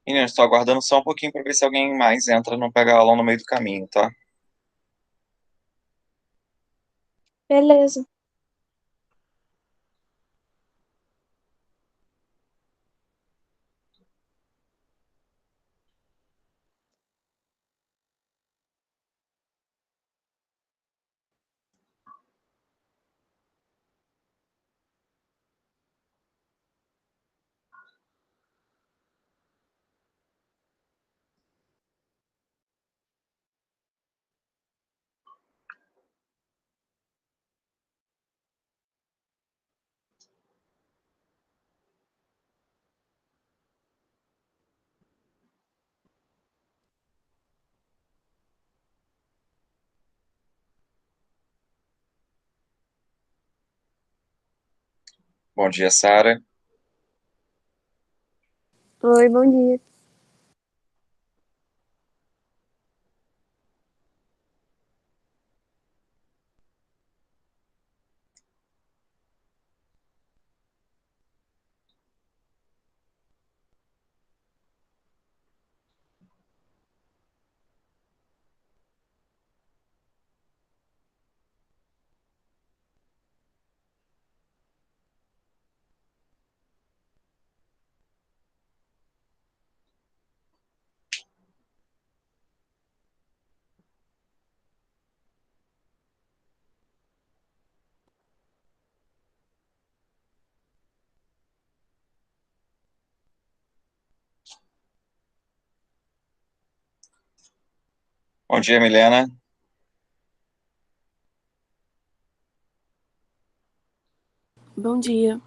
Menina, estou aguardando só um pouquinho para ver se alguém mais entra no Pega Aula no meio do caminho, tá? Beleza. Bom dia, Sara. Oi, bom dia. Bom dia, Milena. Bom dia.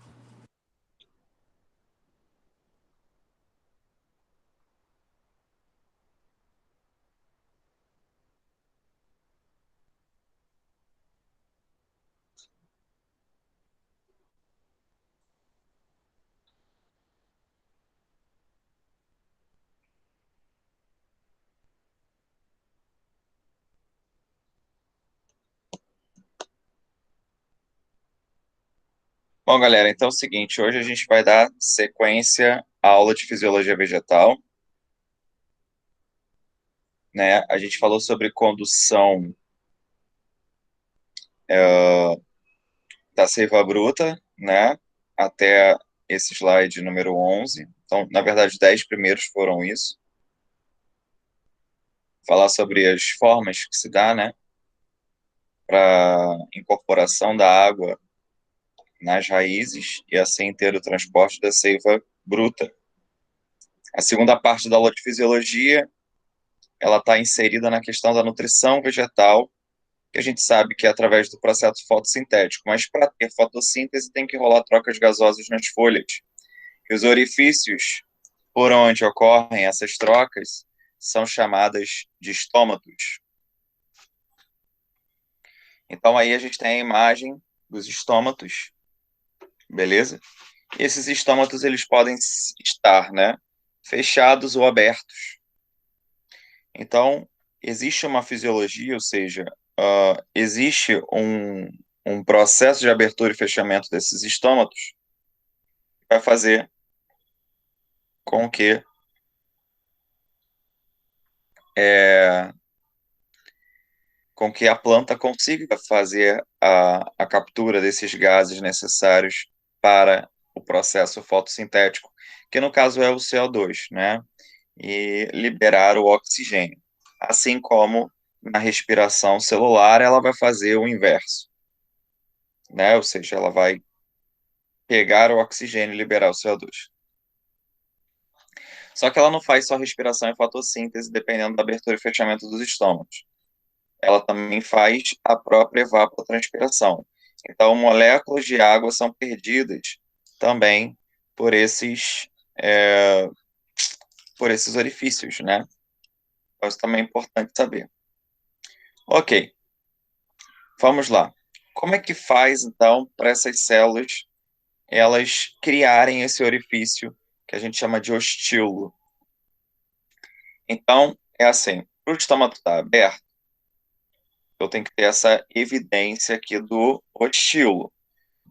Bom, galera, então é o seguinte, hoje a gente vai dar sequência à aula de Fisiologia Vegetal, né? A gente falou sobre condução da seiva bruta, né? Até esse slide número 11. Então, na verdade, os 10 primeiros foram isso. Falar sobre as formas que se dá, né? Para incorporação da água nas raízes e assim ter o transporte da seiva bruta. A segunda parte da aula de fisiologia, ela está inserida na questão da nutrição vegetal, que a gente sabe que é através do processo fotossintético, mas para ter fotossíntese tem que rolar trocas gasosas nas folhas. E os orifícios por onde ocorrem essas trocas são chamadas de estômatos. Então aí a gente tem a imagem dos estômatos, beleza? E esses estômatos eles podem estar, né, fechados ou abertos. Então, existe uma fisiologia, ou seja, existe um processo de abertura e fechamento desses estômatos que vai fazer com que, é, com que a planta consiga fazer a captura desses gases necessários para o processo fotossintético, que no caso é o CO2, né? E liberar o oxigênio. Assim como na respiração celular, ela vai fazer o inverso, né? Ou seja, ela vai pegar o oxigênio e liberar o CO2. Só que ela não faz só respiração e fotossíntese dependendo da abertura e fechamento dos estômagos. Ela também faz a própria evapotranspiração. Então, moléculas de água são perdidas também por é, por esses orifícios, né? Então, isso também é importante saber. Ok, vamos lá. Como é que faz, então, para essas células elas criarem esse orifício que a gente chama de ostilo? Então, é assim, para o estômago estar aberto, eu tenho que ter essa evidência aqui do ostilo,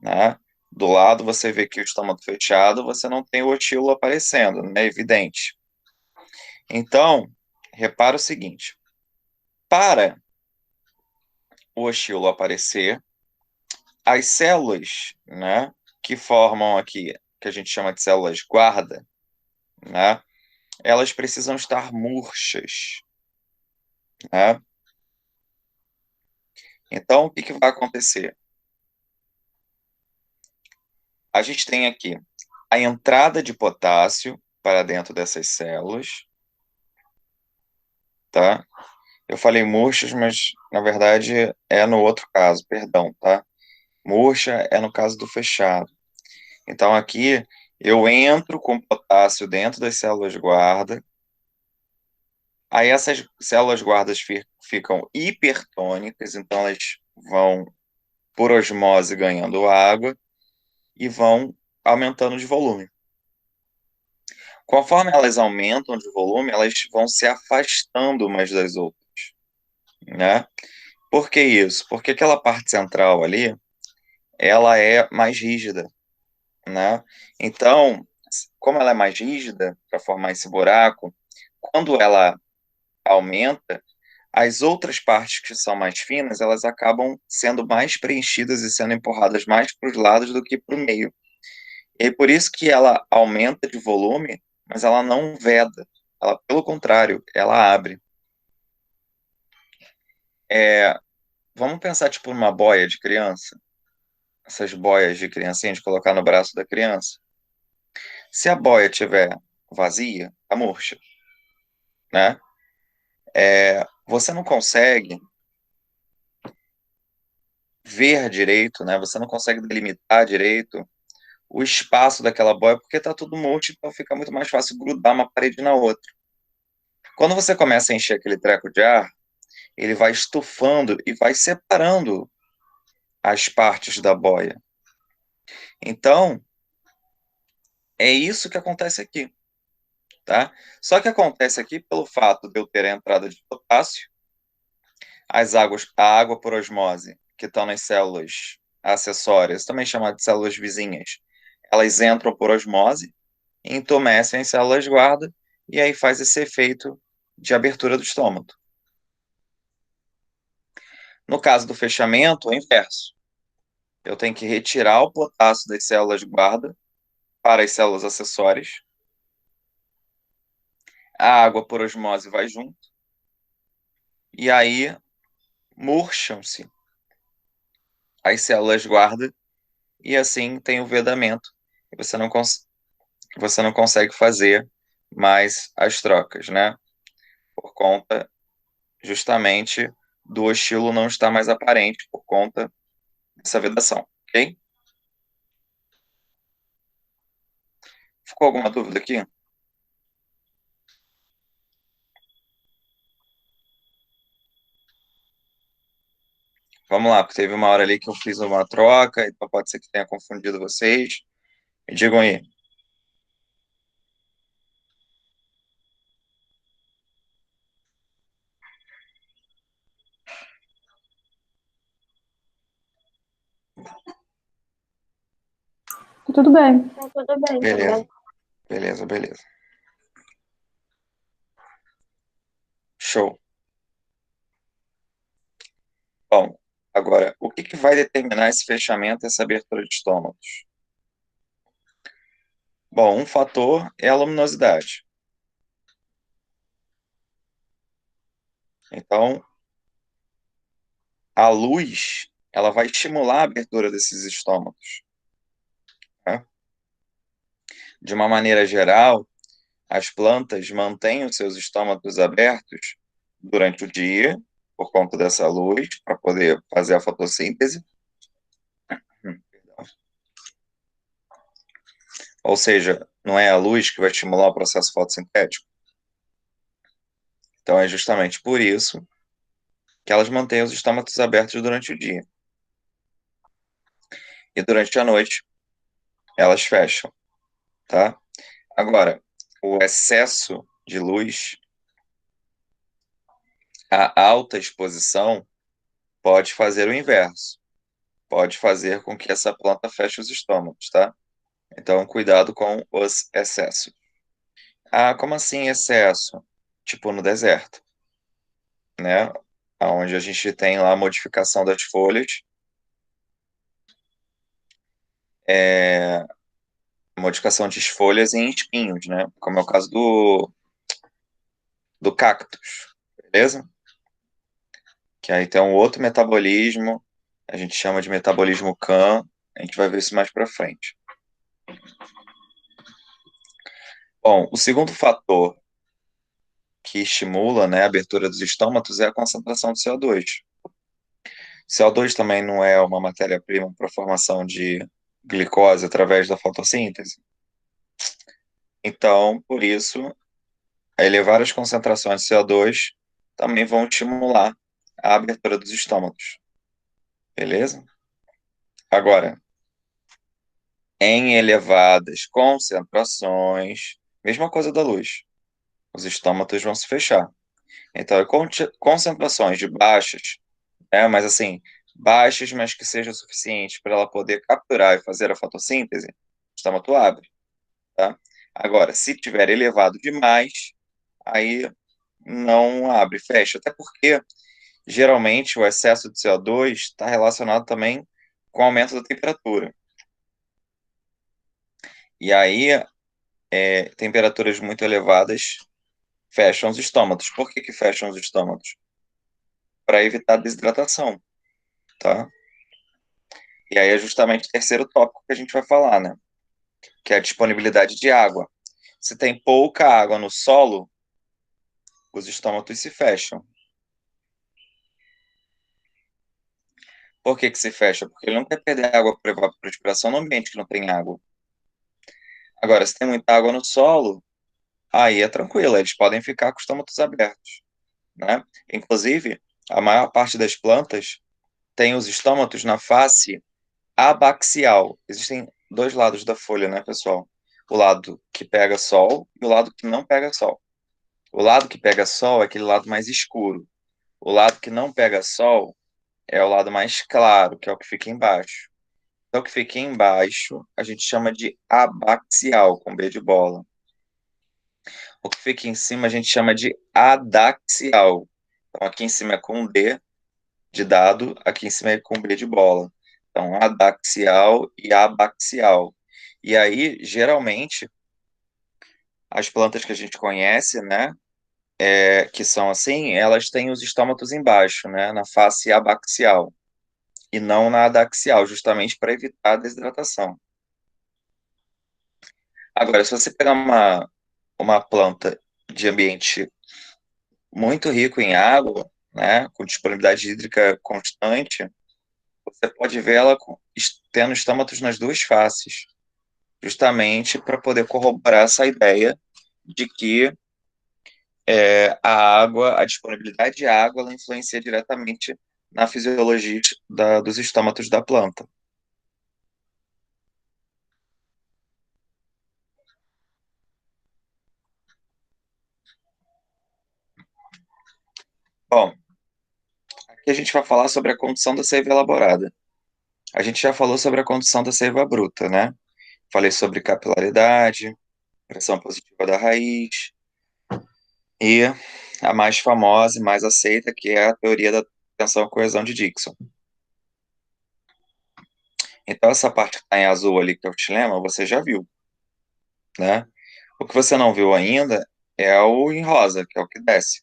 né? Do lado você vê que o estômago fechado, você não tem o ostilo aparecendo, né? Evidente. Então, repara o seguinte: para o estilo aparecer, as células, né, que formam aqui, que a gente chama de células guarda, né, elas precisam estar murchas, né? Então, o que que vai acontecer? A gente tem aqui a entrada de potássio para dentro dessas células, tá? Eu falei murchas, mas na verdade é no outro caso, perdão, tá? Murcha é no caso do fechado. Então aqui eu entro com potássio dentro das células guarda, aí essas células guardas ficam hipertônicas, então elas vão por osmose ganhando água e vão aumentando de volume. Conforme elas aumentam de volume, elas vão se afastando umas das outras, né? Por que isso? Porque aquela parte central ali, ela é mais rígida, né? Então, como ela é mais rígida para formar esse buraco, quando ela aumenta, as outras partes que são mais finas, elas acabam sendo mais preenchidas e sendo empurradas mais para os lados do que para o meio. E é por isso que ela aumenta de volume, mas ela não veda. Ela, pelo contrário, ela abre. Vamos pensar tipo numa boia de criança. Essas boias de criancinha de colocar no braço da criança. Se a boia tiver vazia, tá murcha, né? Você não consegue ver direito, né? Você não consegue delimitar direito o espaço daquela boia porque tá tudo murcho, então fica muito mais fácil grudar uma parede na outra. Quando você começa a encher aquele treco de ar, ele vai estufando e vai separando as partes da boia. Então, é isso que acontece aqui, tá? Só que acontece aqui pelo fato de eu ter a entrada de potássio, a água por osmose, que estão nas células acessórias, também chamadas de células vizinhas, elas entram por osmose, entumecem as células guarda, e aí faz esse efeito de abertura do estômago. No caso do fechamento, é o inverso. Eu tenho que retirar o potássio das células guarda para as células acessórias. A água por osmose vai junto. E aí murcham-se as células guarda e assim tem o vedamento. Você não consegue fazer mais as trocas, né? Por conta justamente do estilo não estar mais aparente por conta dessa vedação, ok? Ficou alguma dúvida aqui? Vamos lá, porque teve uma hora ali que eu fiz uma troca, então pode ser que tenha confundido vocês. Me digam aí. Tudo bem. Tá tudo bem Beleza, também. beleza, beleza. Show. Bom, agora, o que que vai determinar esse fechamento, essa abertura de estômagos? Bom, um fator é a luminosidade. Então, a luz, ela vai estimular a abertura desses estômagos, né? De uma maneira geral, as plantas mantêm os seus estômagos abertos durante o dia, por conta dessa luz, para poder fazer a fotossíntese. Ou seja, não é a luz que vai estimular o processo fotossintético. Então, é justamente por isso que elas mantêm os estômagos abertos durante o dia. E durante a noite, elas fecham, tá? Agora, o excesso de luz, a alta exposição, pode fazer o inverso. Pode fazer com que essa planta feche os estômagos, tá? Então, cuidado com os excessos. Ah, como assim excesso? tipo no deserto, né? Onde a gente tem lá a modificação das folhas, é, modificação de folhas em espinhos, né? Como é o caso do cactus, beleza? Que aí tem um outro metabolismo, a gente chama de metabolismo CAM, a gente vai ver isso mais para frente. Bom, o segundo fator que estimula, né, a abertura dos estômatos é a concentração de CO2. CO2 também não é uma matéria-prima para a formação de glicose através da fotossíntese. Então, por isso, elevar as concentrações de CO2 também vão estimular a abertura dos estômatos. Beleza? Agora, em elevadas concentrações, mesma coisa da luz, os estômatos vão se fechar. Então, concentrações de baixas, mas assim, baixas, mas que sejam suficientes para ela poder capturar e fazer a fotossíntese, o estômago abre, tá? Agora, se tiver elevado demais, aí não abre, fecha. Até porque, geralmente, o excesso de CO2 está relacionado também com o aumento da temperatura. E aí, temperaturas muito elevadas fecham os estômatos. Por que que fecham os estômatos? Para evitar desidratação, tá? E aí é justamente o terceiro tópico que a gente vai falar, né? Que é a disponibilidade de água. Se tem pouca água no solo, os estômatos se fecham. Por que que se fecha? Porque ele não quer perder água por evapotranspiração no ambiente que não tem água. Agora, se tem muita água no solo, aí é tranquilo, eles podem ficar com os estômatos abertos, né? Inclusive, a maior parte das plantas tem os estômatos na face abaxial. Existem dois lados da folha, né, pessoal? O lado que pega sol e o lado que não pega sol. O lado que pega sol é aquele lado mais escuro. O lado que não pega sol é o lado mais claro, que é o que fica embaixo. Então, o que fica embaixo a gente chama de abaxial, com B de bola. O que fica em cima a gente chama de adaxial. Então, aqui em cima é com D de dado, aqui em cima é com B de bola. Então, adaxial e abaxial. E aí, geralmente, as plantas que a gente conhece, né, que são assim, elas têm os estômatos embaixo, né, na face abaxial, e não na adaxial, justamente para evitar a desidratação. Agora, se você pegar uma planta de ambiente muito rico em água, né, com disponibilidade hídrica constante, você pode ver ela tendo estômatos nas duas faces, justamente para poder corroborar essa ideia de que a água, a disponibilidade de água, ela influencia diretamente na fisiologia dos estômatos da planta. Bom, aqui a gente vai falar sobre a condução da seiva elaborada. A gente já falou sobre a condução da seiva bruta, né? Falei sobre capilaridade, pressão positiva da raiz, e a mais famosa e mais aceita, que é a teoria da tensão e coesão de Dickson. Então, essa parte que está em azul ali, que é o xilema, você já viu, né? O que você não viu ainda é o em rosa, que é o que desce.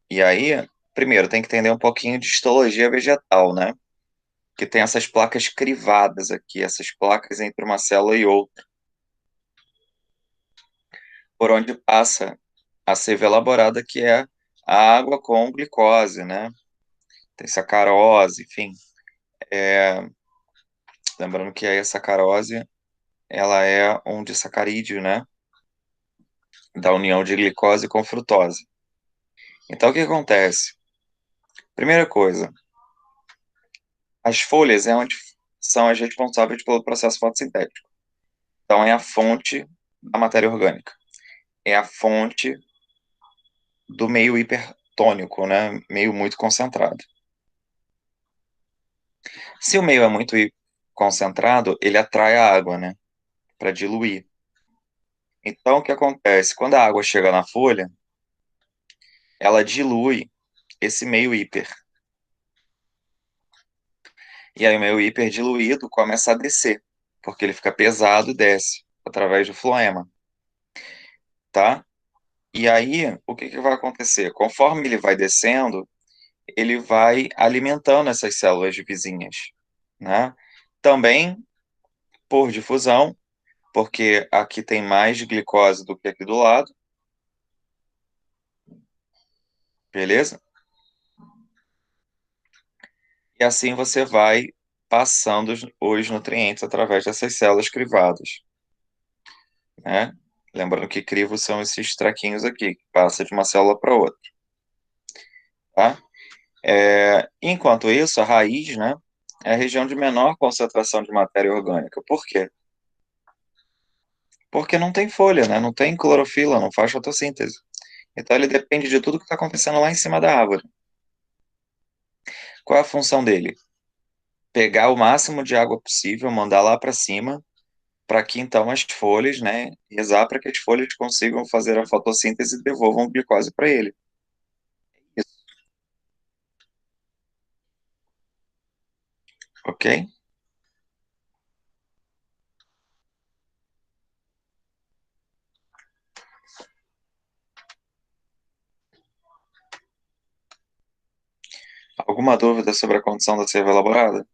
E aí, primeiro, tem que entender um pouquinho de histologia vegetal, né? Que tem essas placas crivadas aqui, essas placas entre uma célula e outra, por onde passa a seiva elaborada, que é a água com glicose, né? Tem sacarose, enfim. Lembrando que a sacarose, ela é um disacarídeo, né? Da união de glicose com frutose. Então, o que acontece? Primeira coisa, as folhas é onde são as responsáveis pelo processo fotossintético. Então, é a fonte da matéria orgânica. É a fonte do meio hipertônico, né? Meio muito concentrado. Se o meio é muito concentrado, ele atrai a água, né? Para diluir. Então, o que acontece? Quando a água chega na folha, ela dilui esse meio hiper. E aí o meio hiper diluído começa a descer, porque ele fica pesado e desce através do floema, tá? E aí, o que que vai acontecer? Conforme ele vai descendo, ele vai alimentando essas células vizinhas, né? Também por difusão, porque aqui tem mais glicose do que aqui do lado, beleza? E assim você vai passando os nutrientes através dessas células crivadas, né? Lembrando que crivos são esses traquinhos aqui, que passa de uma célula para outra, tá? Enquanto isso, a raiz, né, é a região de menor concentração de matéria orgânica. Por quê? Porque não tem folha, né? Não tem clorofila, não faz fotossíntese. Então ele depende de tudo que está acontecendo lá em cima da árvore. Qual é a função dele? Pegar o máximo de água possível, mandar lá para cima, para que então as folhas, né, rezar para que as folhas consigam fazer a fotossíntese e devolvam glicose para ele. Isso, ok? Alguma dúvida sobre a condição da seiva elaborada?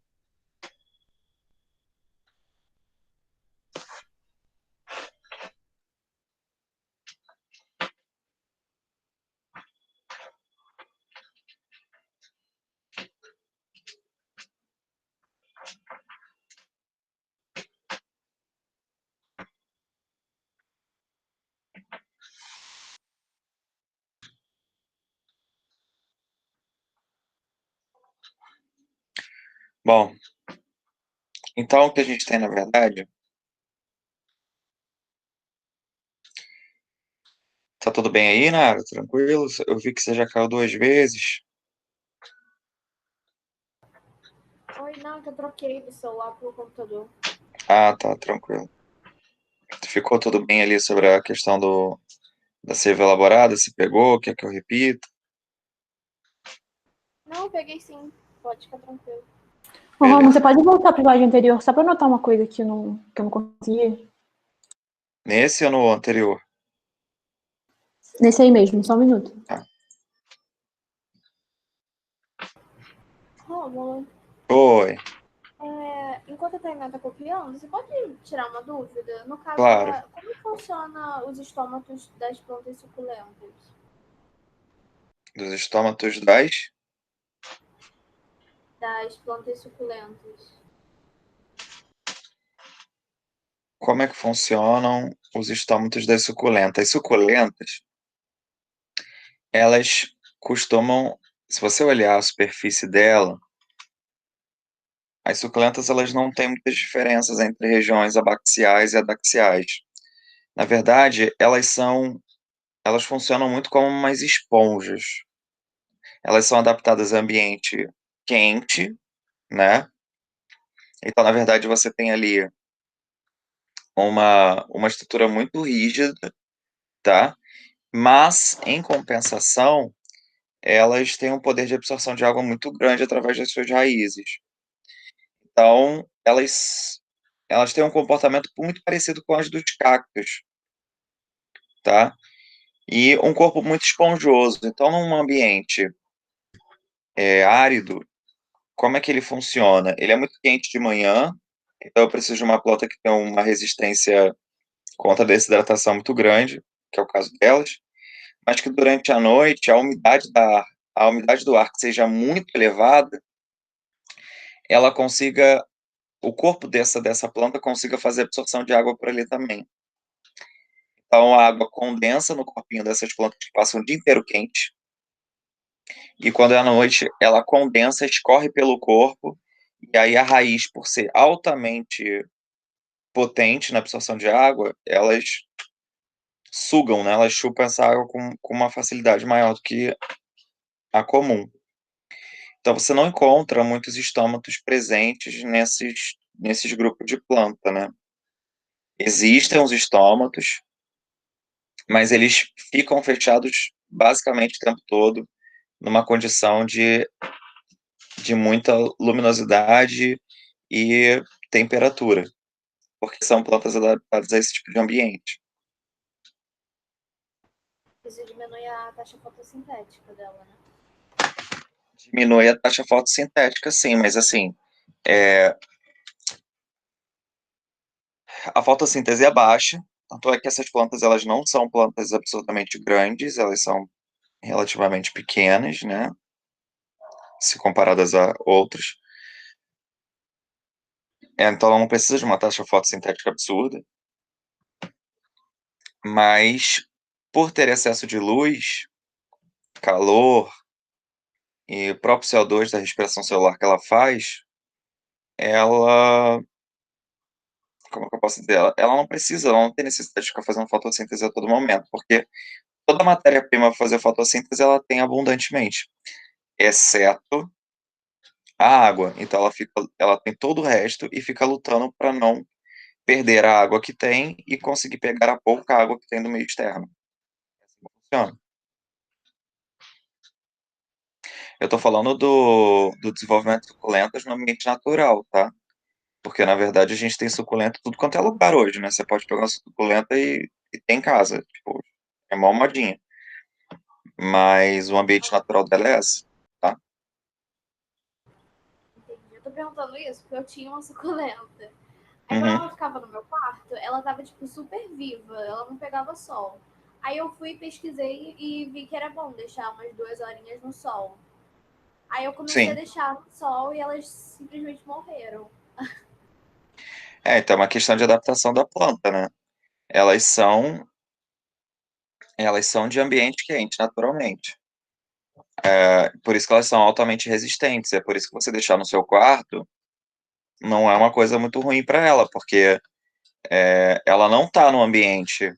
Bom, então o que a gente tem na verdade, tá tudo bem aí, Nara? Tranquilo? Eu vi que você já caiu 2 vezes. Oi, não, que eu troquei do celular pro computador. Ah, tá, tranquilo. Ficou tudo bem ali sobre a questão da seiva elaborada? Se pegou? Quer que eu repita? Não, eu peguei sim. Pode ficar tranquilo. Ô, Romulo, Beleza. você pode voltar pro slide anterior, só pra anotar uma coisa que eu não consegui? Nesse ou no anterior? Nesse aí mesmo, só um minuto. Tá. Rômulo, Oi, enquanto a Tainá tá copiando, você pode tirar uma dúvida? No caso, claro. como funciona os estômatos das plantas suculentas? Dos estômatos das. Das plantas suculentas. Como é que funcionam os estômatos das suculentas? As suculentas, elas costumam, se você olhar a superfície dela, as suculentas elas não têm muitas diferenças entre regiões abaxiais e adaxiais. Na verdade, elas funcionam muito como umas esponjas. Elas são adaptadas a ambiente quente, né? Então, na verdade, você tem ali uma estrutura muito rígida, tá? Mas, em compensação, elas têm um poder de absorção de água muito grande através das suas raízes. Então, elas têm um comportamento muito parecido com as dos cactos, tá? E um corpo muito esponjoso. Então, num ambiente árido, como é que ele funciona? Ele é muito quente de manhã, então eu preciso de uma planta que tenha uma resistência contra a desidratação muito grande, que é o caso delas, mas que durante a noite a umidade do ar que seja muito elevada, ela consiga, o corpo dessa planta consiga fazer absorção de água por ali também. Então a água condensa no corpinho dessas plantas que passam o dia inteiro quente, e quando é à noite ela condensa, escorre pelo corpo, e aí a raiz, por ser altamente potente na absorção de água, elas sugam, né? Elas chupam essa água com uma facilidade maior do que a comum. Então você não encontra muitos estômatos presentes nesses grupos de planta, né? Existem os estômatos, mas eles ficam fechados basicamente o tempo todo, numa condição de muita luminosidade e temperatura, porque são plantas adaptadas a esse tipo de ambiente. Isso diminui a taxa fotossintética dela, né? Diminui a taxa fotossintética, sim, mas assim, a fotossíntese é baixa, tanto é que essas plantas elas não são plantas absolutamente grandes, elas são relativamente pequenas, né, se comparadas a outras. Então ela não precisa de uma taxa fotossintética absurda, mas por ter excesso de luz, calor e o próprio CO2 da respiração celular que ela faz, ela, como é que eu posso dizer? Ela não precisa, ela não tem necessidade de ficar fazendo fotossíntese a todo momento, porque toda matéria-prima para fazer fotossíntese ela tem abundantemente, exceto a água. Então ela tem todo o resto e fica lutando para não perder a água que tem e conseguir pegar a pouca água que tem do meio externo. Assim funciona. Eu estou falando do desenvolvimento de suculentas no ambiente natural, tá? Porque, na verdade, a gente tem suculenta tudo quanto é lugar hoje, né? Você pode pegar uma suculenta e ter em casa. Tipo, é mó modinha. Mas o ambiente natural dela é essa, tá? Entendi. Eu tô perguntando isso porque eu tinha uma suculenta. Aí quando Uhum, ela ficava no meu quarto, ela tava, tipo, super viva. Ela não pegava sol. Aí eu fui, pesquisei e vi que era bom deixar umas 2 horinhas no sol. Aí eu comecei a sim. deixar no sol e elas simplesmente morreram. Então é uma questão de adaptação da planta, né? Elas são, elas são de ambiente quente, naturalmente. Por isso que elas são altamente resistentes. É por isso que você deixar no seu quarto não é uma coisa muito ruim para ela, porque ela não está no ambiente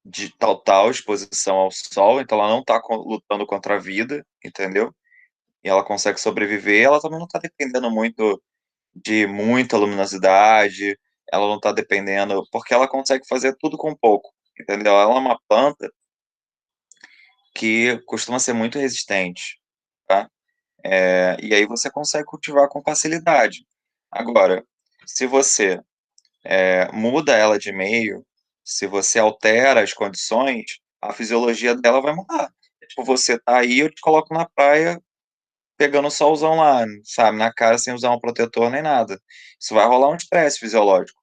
de tal exposição ao sol, então ela não está lutando contra a vida, entendeu? E ela consegue sobreviver. Ela também não está dependendo muito de muita luminosidade, ela não está dependendo, porque ela consegue fazer tudo com pouco, entendeu? Ela é uma planta que costuma ser muito resistente, tá? E aí você consegue cultivar com facilidade. Agora, se você muda ela de meio, se você altera as condições, a fisiologia dela vai mudar. Tipo, você tá aí, eu te coloco na praia pegando solzão lá, sabe, na cara sem usar um protetor nem nada. Isso vai rolar um estresse fisiológico.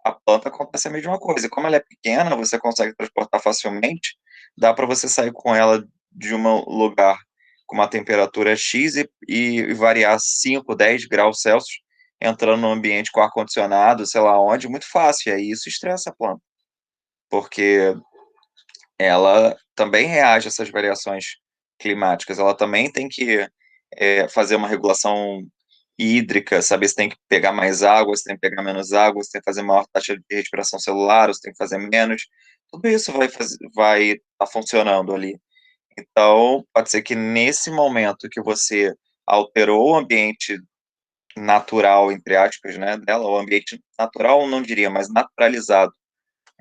A planta acontece a mesma coisa. Como ela é pequena, você consegue transportar facilmente, dá para você sair com ela de um lugar com uma temperatura X e variar 5, 10 graus Celsius, entrando no ambiente com ar-condicionado, sei lá onde, muito fácil. E aí isso estressa a planta, porque ela também reage a essas variações climáticas. Ela também tem que fazer uma regulação hídrica, saber se tem que pegar mais água, se tem que pegar menos água, se tem que fazer maior taxa de respiração celular, ou se tem que fazer menos. Tudo isso vai estar funcionando ali. Então, pode ser que nesse momento que você alterou o ambiente natural, entre aspas, né, dela, o ambiente natural, não diria, mas naturalizado,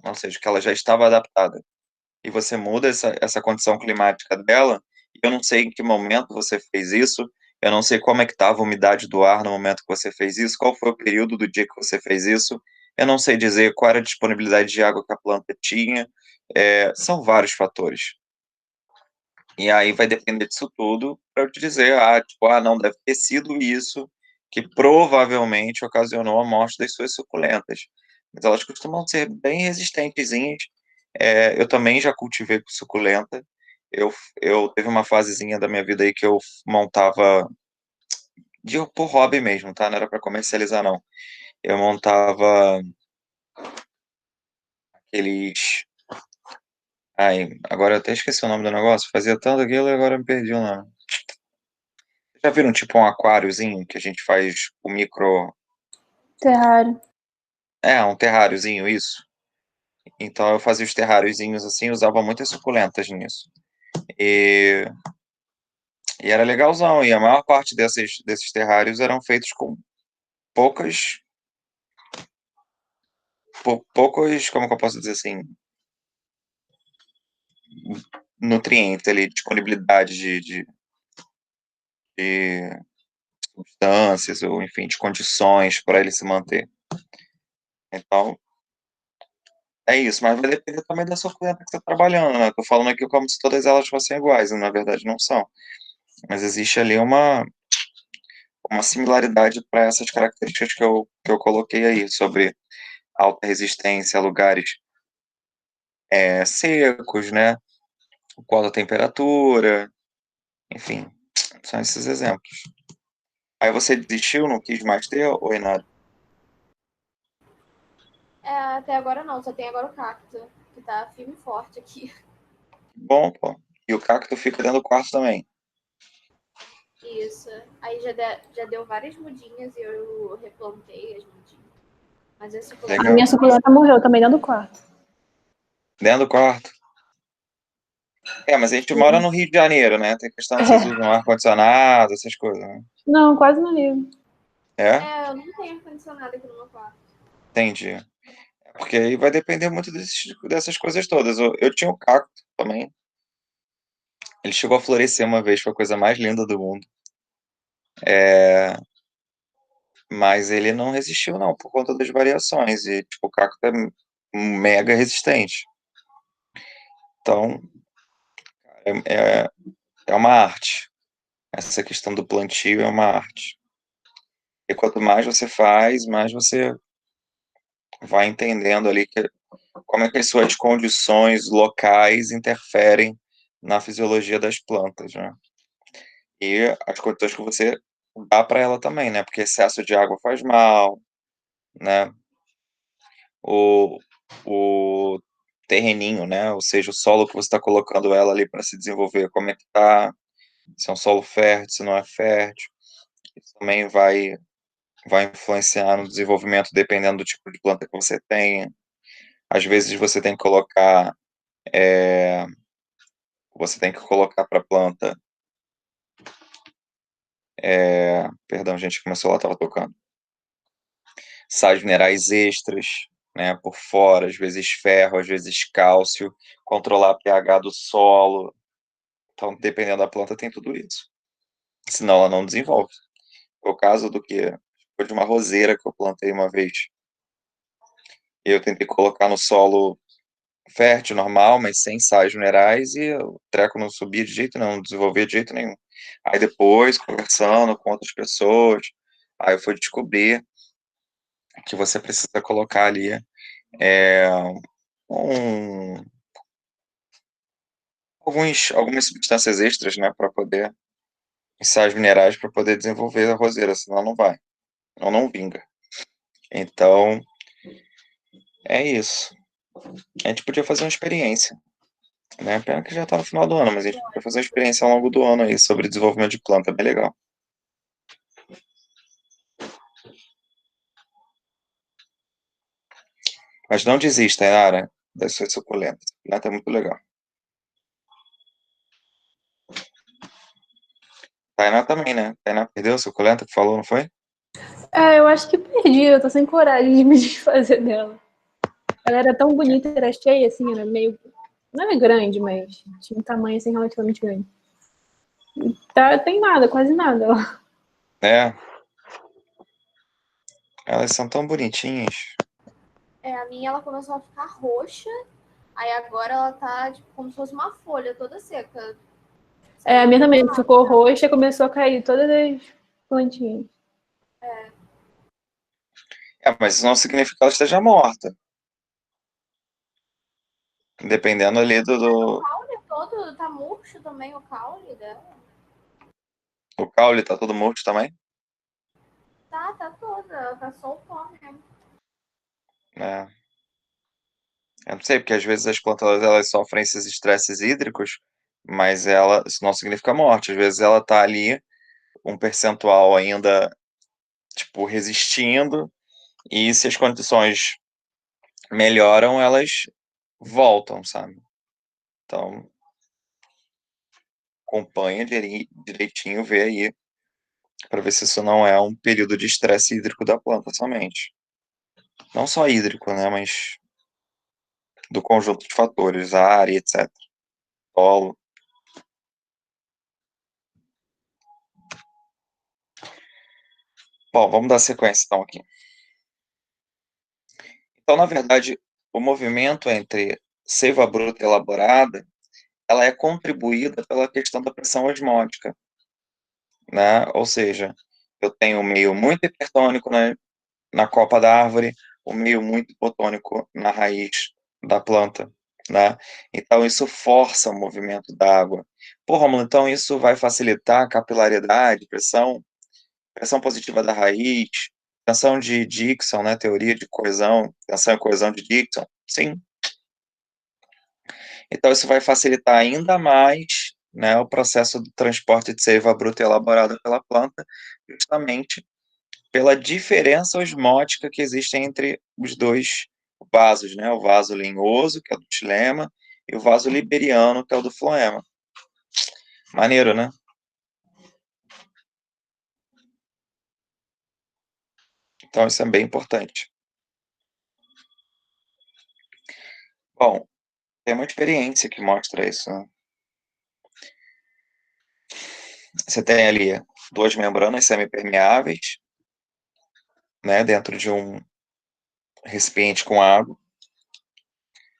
ou seja, que ela já estava adaptada e você muda essa condição climática dela, eu não sei em que momento você fez isso, eu não sei como é que estava a umidade do ar no momento que você fez isso, qual foi o período do dia que você fez isso, eu não sei dizer qual era a disponibilidade de água que a planta tinha, são vários fatores. E aí vai depender disso tudo para eu te dizer, tipo, não deve ter sido isso que provavelmente ocasionou a morte das suas suculentas. Mas elas costumam ser bem resistentezinhas. Eu também já cultivei suculenta. Eu, eu teve uma fasezinha da minha vida aí que eu montava, por hobby mesmo, tá? Não era para comercializar, não. Eu montava aqueles. Ai, agora eu até esqueci o nome do negócio. Fazia tanto aquilo e agora eu me perdi o nome. Já viram tipo um aquáriozinho que a gente faz o micro. Terrário. Um terráriozinho, isso. Então eu fazia os terráriozinhos assim, usava muitas suculentas nisso. E, e era legalzão, e a maior parte desses terrários eram feitos com poucas poucos, como que eu posso dizer assim, nutrientes ali, disponibilidade de substâncias ou, enfim, de condições para ele se manter. Então, é isso, mas vai depender também da sua planta que você está trabalhando, né? Tô falando aqui como se todas elas fossem iguais, e na verdade não são. Mas existe ali uma similaridade para essas características que eu coloquei aí, sobre alta resistência a lugares secos, né? Com alta temperatura, enfim, são esses exemplos. Aí você desistiu, não quis mais ter, ou Renato? Até agora não, só tem agora o cacto, que tá firme e forte aqui. Bom, pô. E o cacto fica dentro do quarto também. Isso. Aí já deu várias mudinhas e eu replantei as mudinhas. Mas esse A Legal. minha suculenta morreu também dentro do quarto. Dentro do quarto. Mas a gente mora no Rio de Janeiro, né? Tem questão de vocês É. usam ar-condicionado, essas coisas, né? Não, quase não ligo. É? Eu não tenho ar-condicionado aqui no meu quarto. Entendi. Porque aí vai depender muito dessas coisas todas. Eu tinha o cacto também. Ele chegou a florescer uma vez, foi a coisa mais linda do mundo. Mas ele não resistiu, não, por conta das variações. E, tipo, o cacto é mega resistente. Então, é, é uma arte. Essa questão do plantio é uma arte. E quanto mais você faz, mais você vai entendendo ali como é que as suas condições locais interferem na fisiologia das plantas, né? E as condições que você dá para ela também, né? Porque excesso de água faz mal, né? O, o terreninho, né? Ou seja, o solo que você está colocando ela ali para se desenvolver, como é que tá? Se é um solo fértil, se não é fértil. Isso também vai influenciar no desenvolvimento dependendo do tipo de planta que você tem. Às vezes você tem que colocar para a planta, perdão, gente, que meu celular estava tocando, sais minerais extras, né, por fora, às vezes ferro, às vezes cálcio, controlar a pH do solo. Então, dependendo da planta, tem tudo isso. Senão ela não desenvolve. Foi o caso foi de uma roseira que eu plantei uma vez. Eu tentei colocar no solo fértil, normal, mas sem sais minerais, e o treco não subia de jeito nenhum, não desenvolvia de jeito nenhum. Aí depois, conversando com outras pessoas, aí eu fui descobrir que você precisa colocar ali é, um, algumas substâncias extras, né, para poder, sais minerais para poder desenvolver a roseira, senão não vai, não vinga. Então, é isso. A gente podia fazer uma experiência, né? Pena que já está no final do ano, mas a gente podia fazer uma experiência ao longo do ano aí sobre desenvolvimento de planta, bem legal. Mas não desista, Yara, das suas suculentas. Suculenta é muito legal. Tainá também, né? Tainá perdeu a suculenta que falou, não foi? Eu acho que perdi, eu tô sem coragem de me desfazer dela. Ela era tão bonita, era cheia, assim, era meio. Não era grande, mas tinha um tamanho assim relativamente grande. Tá, tem nada, quase nada. É. Elas são tão bonitinhas. A minha ela começou a ficar roxa, aí agora ela tá tipo, como se fosse uma folha toda seca. A minha também ficou roxa e começou a cair todas as plantinhas. Mas isso não significa que ela esteja morta. Dependendo ali O caule todo tá murcho também, o caule dela. O caule tá todo morto também? Tá toda, tá só o pó mesmo. É. Eu não sei, porque às vezes as plantas elas sofrem esses estresses hídricos, mas isso não significa morte. Às vezes ela tá ali, um percentual ainda, tipo, resistindo, e se as condições melhoram, elas voltam, sabe? Então, acompanha direitinho, vê aí, para ver se isso não é um período de estresse hídrico da planta somente. Não só hídrico, né, mas do conjunto de fatores, ar, etc. Solo. Bom, vamos dar sequência então aqui. Então, na verdade, o movimento entre seiva bruta e elaborada, ela é contribuída pela questão da pressão osmótica, né? Ou seja, eu tenho um meio muito hipertônico na copa da árvore, um meio muito hipotônico na raiz da planta, né? Então, isso força o movimento da água. Pô, Romulo, então isso vai facilitar a capilaridade, pressão positiva da raiz, tensão de Dixon, né? Teoria de coesão, tensão e coesão de Dixon. Sim. Então, isso vai facilitar ainda mais, né, o processo do transporte de seiva bruta elaborada pela planta, justamente pela diferença osmótica que existe entre os dois vasos, né? O vaso lenhoso, que é o do xilema, e o vaso liberiano, que é o do floema. Maneiro, né? Então, isso é bem importante. Bom, tem uma experiência que mostra isso, né? Você tem ali duas membranas semipermeáveis, né, dentro de um recipiente com água.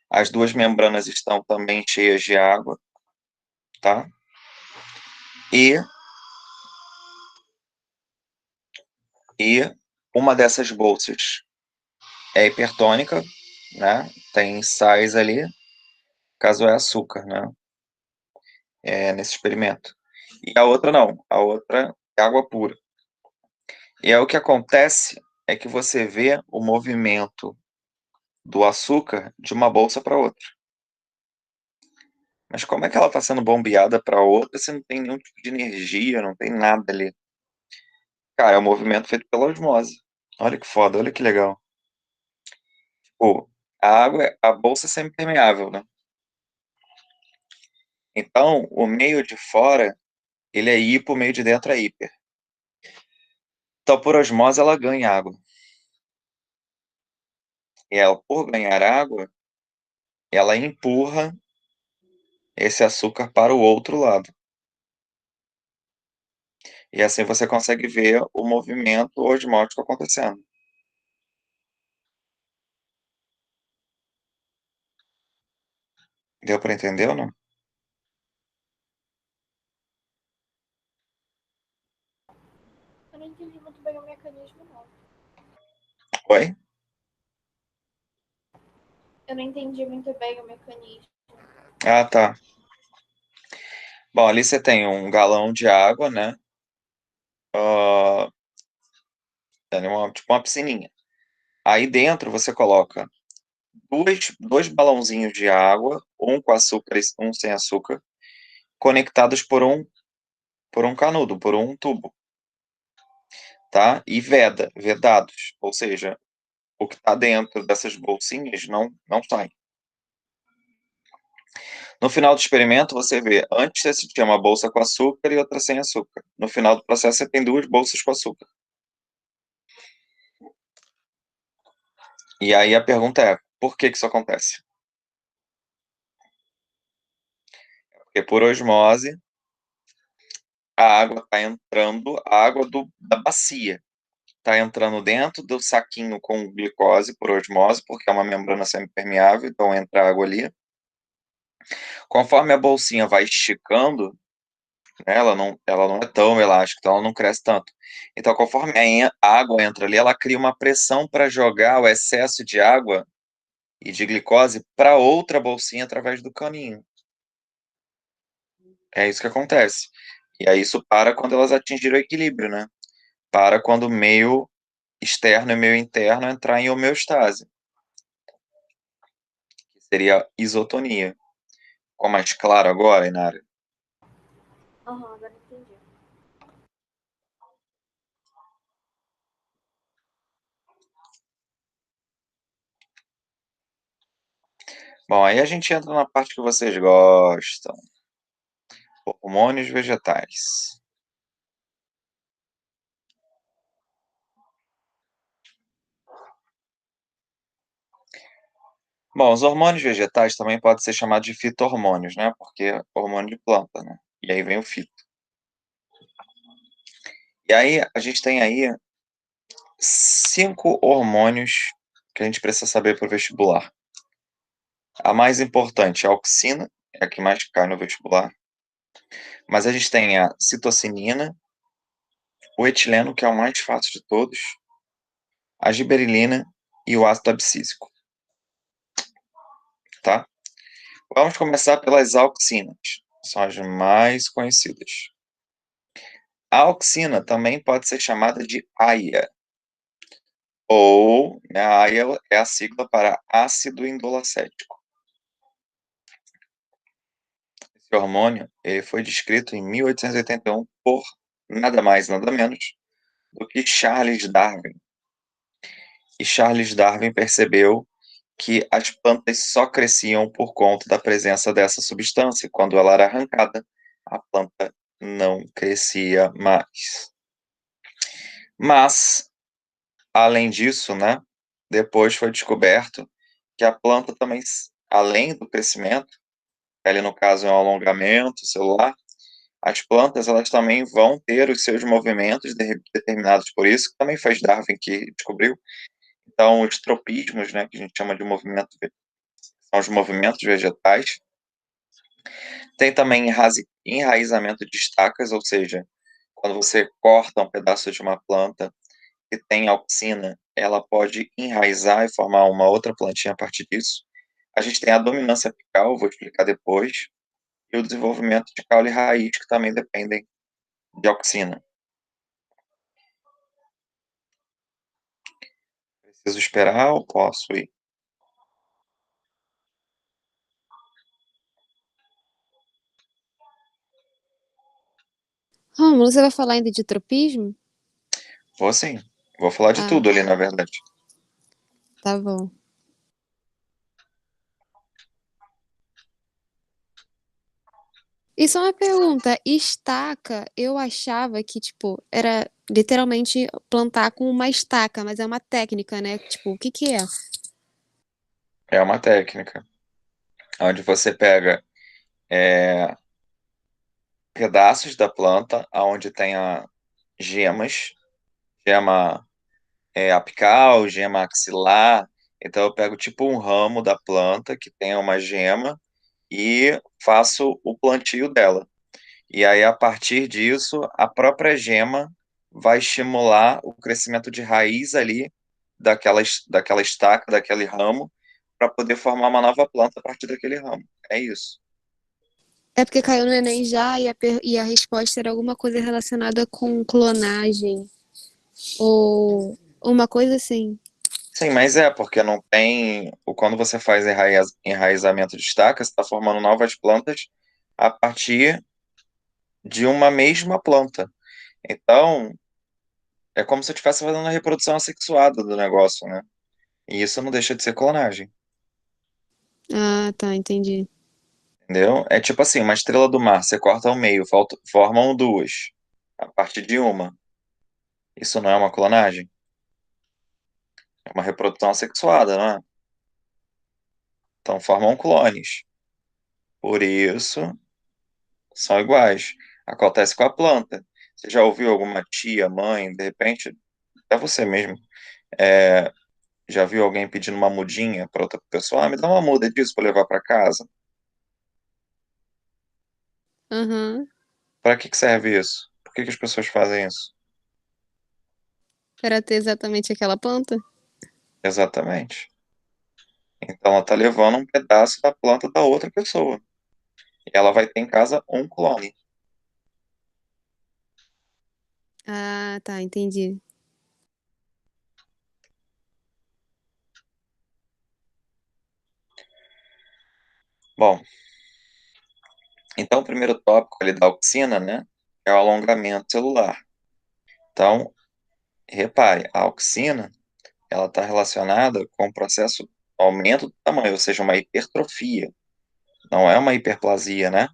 As duas membranas estão também cheias de água, tá? E uma dessas bolsas é hipertônica, né? Tem sais ali, caso é açúcar, né? Nesse experimento. E a outra não, a outra é água pura. E aí o que acontece é que você vê o movimento do açúcar de uma bolsa para outra. Mas como é que ela está sendo bombeada para outra se não tem nenhum tipo de energia, não tem nada ali? Cara, é um movimento feito pela osmose. Olha que foda, olha que legal. Pô, a bolsa é semipermeável, né? Então, o meio de fora, ele é hipo, o meio de dentro é hiper. Então, por osmose, ela ganha água. E ela, por ganhar água, ela empurra esse açúcar para o outro lado. E assim você consegue ver o movimento osmótico acontecendo. Deu para entender ou não? Eu não entendi muito bem o mecanismo, não. Oi? Eu não entendi muito bem o mecanismo. Ah, tá. Bom, ali você tem um galão de água, né? Ah, tipo uma piscininha. Aí dentro você coloca dois balãozinhos de água, um com açúcar e um sem açúcar, conectados por um canudo, por um tubo, tá? E vedados, ou seja, o que está dentro dessas bolsinhas não sai. No final do experimento, você vê, antes você tinha uma bolsa com açúcar e outra sem açúcar. No final do processo, você tem duas bolsas com açúcar. E aí a pergunta é, por que isso acontece? Porque por osmose, a água está entrando, a água da bacia está entrando dentro do saquinho com glicose por osmose, porque é uma membrana semipermeável, então entra água ali. Conforme a bolsinha vai esticando, né, ela não é tão elástica, então ela não cresce tanto. Então, conforme a água entra ali, ela cria uma pressão para jogar o excesso de água e de glicose para outra bolsinha através do caninho. É isso que acontece. E aí isso para quando elas atingirem o equilíbrio, né? Para quando o meio externo e o meio interno entrar em homeostase, que seria isotonia. Ficou mais claro agora, Inara? Aham, agora entendi. Bom, aí a gente entra na parte que vocês gostam. Hormônios vegetais. Bom, os hormônios vegetais também podem ser chamados de fito-hormônios, né? Porque é hormônio de planta, né? E aí vem o fito. E aí a gente tem aí 5 hormônios que a gente precisa saber para o vestibular. A mais importante é a auxina, é a que mais cai no vestibular. Mas a gente tem a citocinina, o etileno, que é o mais fácil de todos, a giberelina e o ácido abscísico, tá? Vamos começar pelas auxinas, são as mais conhecidas. A auxina também pode ser chamada de AIA, ou né, a AIA é a sigla para ácido indolacético. Esse hormônio ele foi descrito em 1881 por nada mais, nada menos do que Charles Darwin. E Charles Darwin percebeu que as plantas só cresciam por conta da presença dessa substância. Quando ela era arrancada, a planta não crescia mais. Mas, além disso, né, depois foi descoberto que a planta também, além do crescimento, ali no caso é um alongamento celular, as plantas elas também vão ter os seus movimentos determinados por isso, que também foi Darwin que descobriu. Então, os tropismos, né, que a gente chama de movimento, são os movimentos vegetais. Tem também enraizamento de estacas, ou seja, quando você corta um pedaço de uma planta que tem auxina, ela pode enraizar e formar uma outra plantinha a partir disso. A gente tem a dominância apical, vou explicar depois, e o desenvolvimento de caule e raiz, que também dependem de auxina. Preciso esperar ou posso ir? Rômulo, você vai falar ainda de tropismo? Vou sim. Vou falar de Ah, tudo ali, na verdade. tá bom. E só uma pergunta, estaca, eu achava que, tipo, era literalmente plantar com uma estaca, mas é uma técnica, né? Tipo, o que que é? É uma técnica onde você pega pedaços da planta, onde tenha gemas, gema apical, gema axilar. Então eu pego tipo um ramo da planta que tenha uma gema e faço o plantio dela. E aí, a partir disso, a própria gema vai estimular o crescimento de raiz ali daquela estaca, daquele ramo, para poder formar uma nova planta a partir daquele ramo. É isso. É porque caiu no Enem já e a resposta era alguma coisa relacionada com clonagem ou uma coisa assim. Sim, mas porque não tem. Quando você faz enraizamento de estaca, você está formando novas plantas a partir de uma mesma planta. Então, é como se eu estivesse fazendo a reprodução assexuada do negócio, né? E isso não deixa de ser clonagem. Ah, tá, entendi. Entendeu? É tipo assim, uma estrela do mar, você corta ao meio, formam duas. A partir de uma. Isso não é uma clonagem? É uma reprodução assexuada, não é? Então formam clones. Por isso, são iguais. Acontece com a planta. Você já ouviu alguma tia, mãe, de repente, até você mesmo, é, já viu alguém pedindo uma mudinha para outra pessoa? Ah, me dá uma muda disso para levar para casa. Aham. Para que serve isso? Por que as pessoas fazem isso? Para ter exatamente aquela planta? Exatamente. Então ela está levando um pedaço da planta da outra pessoa. E ela vai ter em casa um clone. Ah, tá, entendi. Bom, então o primeiro tópico ali da auxina, né, é o alongamento celular. Então, repare, a auxina, ela está relacionada com o processo aumento do tamanho, ou seja, uma hipertrofia. Não é uma hiperplasia, né?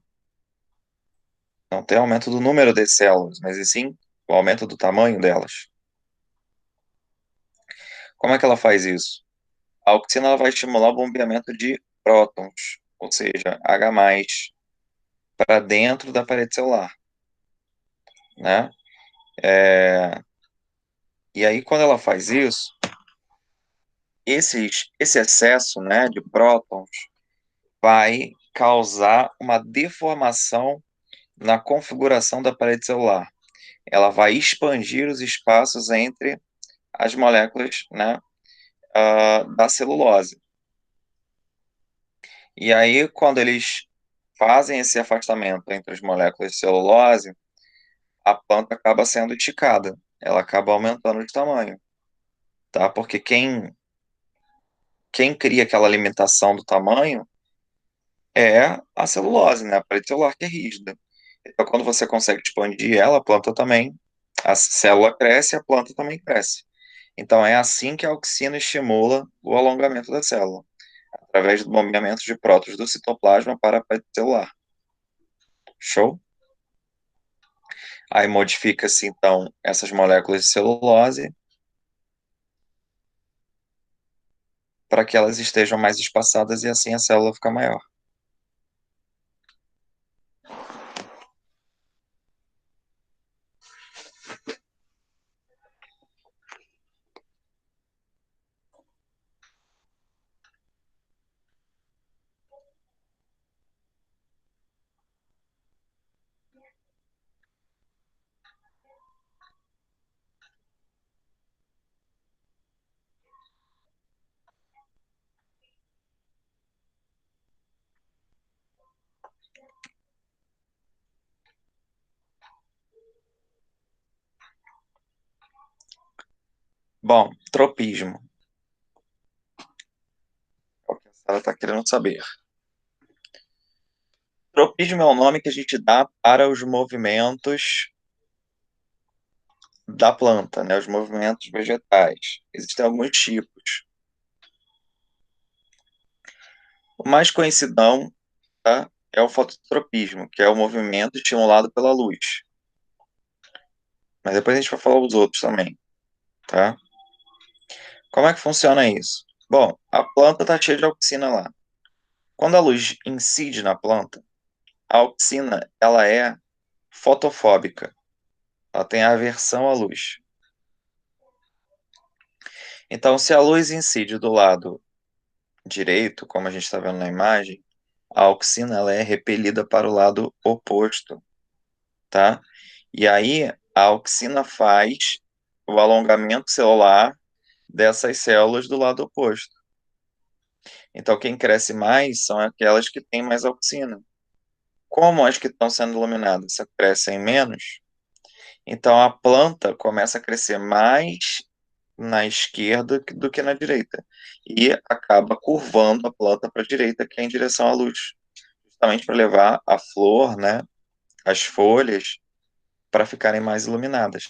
Não tem aumento do número de células, mas e sim o aumento do tamanho delas. Como é que ela faz isso? A auxina ela vai estimular o bombeamento de prótons, ou seja, H+, para dentro da parede celular, né? E aí, quando ela faz isso, esse excesso, né, de prótons vai causar uma deformação na configuração da parede celular. Ela vai expandir os espaços entre as moléculas, né, da celulose. E aí, quando eles fazem esse afastamento entre as moléculas de celulose, a planta acaba sendo esticada, ela acaba aumentando de tamanho, tá? Porque quem cria aquela limitação do tamanho é a celulose, né? A parede celular que é rígida. Então, quando você consegue expandir ela, a planta também, a célula cresce, a planta também cresce. Então, é assim que a auxina estimula o alongamento da célula, através do bombeamento de prótons do citoplasma para a parede celular. Show? Aí modifica-se, então, essas moléculas de celulose para que elas estejam mais espaçadas e assim a célula fica maior. Bom, tropismo. É o que a Sara está querendo saber. Tropismo é o nome que a gente dá para os movimentos da planta, né? Os movimentos vegetais. Existem alguns tipos. O mais conhecidão, tá, é o fototropismo, que é o movimento estimulado pela luz. Mas depois a gente vai falar os outros também, tá? Como é que funciona isso? Bom, a planta está cheia de auxina lá. Quando a luz incide na planta, a auxina ela é fotofóbica. Ela tem aversão à luz. Então, se a luz incide do lado direito, como a gente está vendo na imagem, a auxina ela é repelida para o lado oposto, tá? E aí a auxina faz o alongamento celular dessas células do lado oposto. Então, quem cresce mais são aquelas que têm mais auxina. Como as que estão sendo iluminadas crescem menos, então a planta começa a crescer mais na esquerda do que na direita. E acaba curvando a planta para a direita, que é em direção à luz. Justamente para levar a flor, né, as folhas, para ficarem mais iluminadas.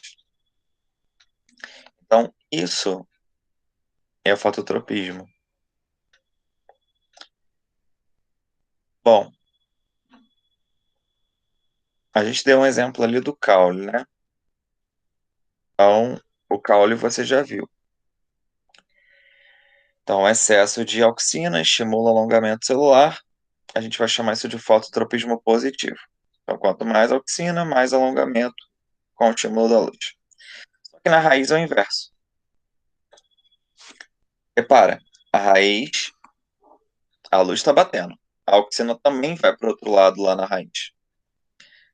Então, isso é o fototropismo. Bom, a gente deu um exemplo ali do caule, né? Então, o caule você já viu. Então, o excesso de auxina estimula o alongamento celular. A gente vai chamar isso de fototropismo positivo. Então, quanto mais auxina, mais alongamento com o estímulo da luz. Só que na raiz é o inverso. Repara, a raiz, a luz está batendo. A auxina também vai para o outro lado lá na raiz.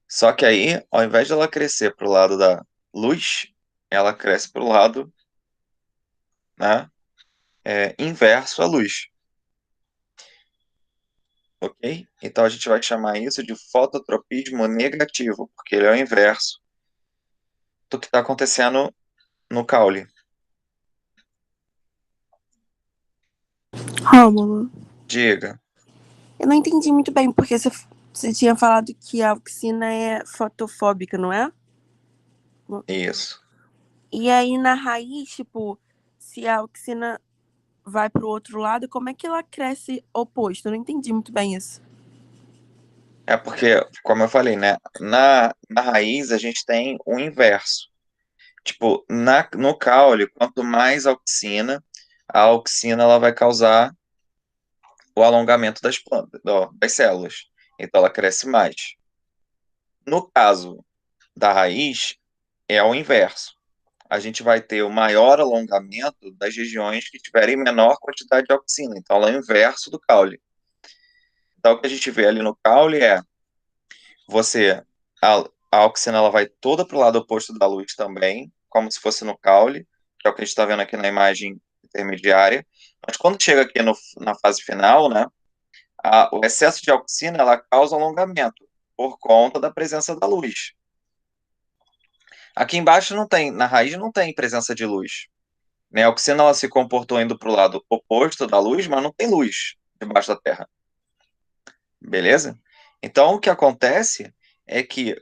Só que aí, ao invés de ela crescer para o lado da luz, ela cresce para o lado, né, inverso à luz. Ok? Então a gente vai chamar isso de fototropismo negativo, porque ele é o inverso do que está acontecendo no caule. Rômulo, Diga. eu não entendi muito bem, porque você tinha falado que a auxina é fotofóbica, não é? Isso. E aí na raiz, tipo, se a auxina vai pro outro lado, como é que ela cresce oposto? Eu não entendi muito bem isso. É porque, como eu falei, né? Na raiz a gente tem o inverso. Tipo, no caule, quanto mais auxina, a auxina ela vai causar o alongamento das plantas, das células. Então ela cresce mais. No caso da raiz, é o inverso. A gente vai ter o maior alongamento das regiões que tiverem menor quantidade de auxina. Então ela é o inverso do caule. Então o que a gente vê ali no caule é você a auxina ela vai toda para o lado oposto da luz também, como se fosse no caule, que é o que a gente está vendo aqui na imagem intermediária. Mas quando chega aqui na fase final, né, o excesso de auxina ela causa alongamento por conta da presença da luz. Aqui embaixo não tem, na raiz não tem presença de luz. Né? A auxina ela se comportou indo para o lado oposto da luz, mas não tem luz debaixo da Terra. Beleza? Então o que acontece é que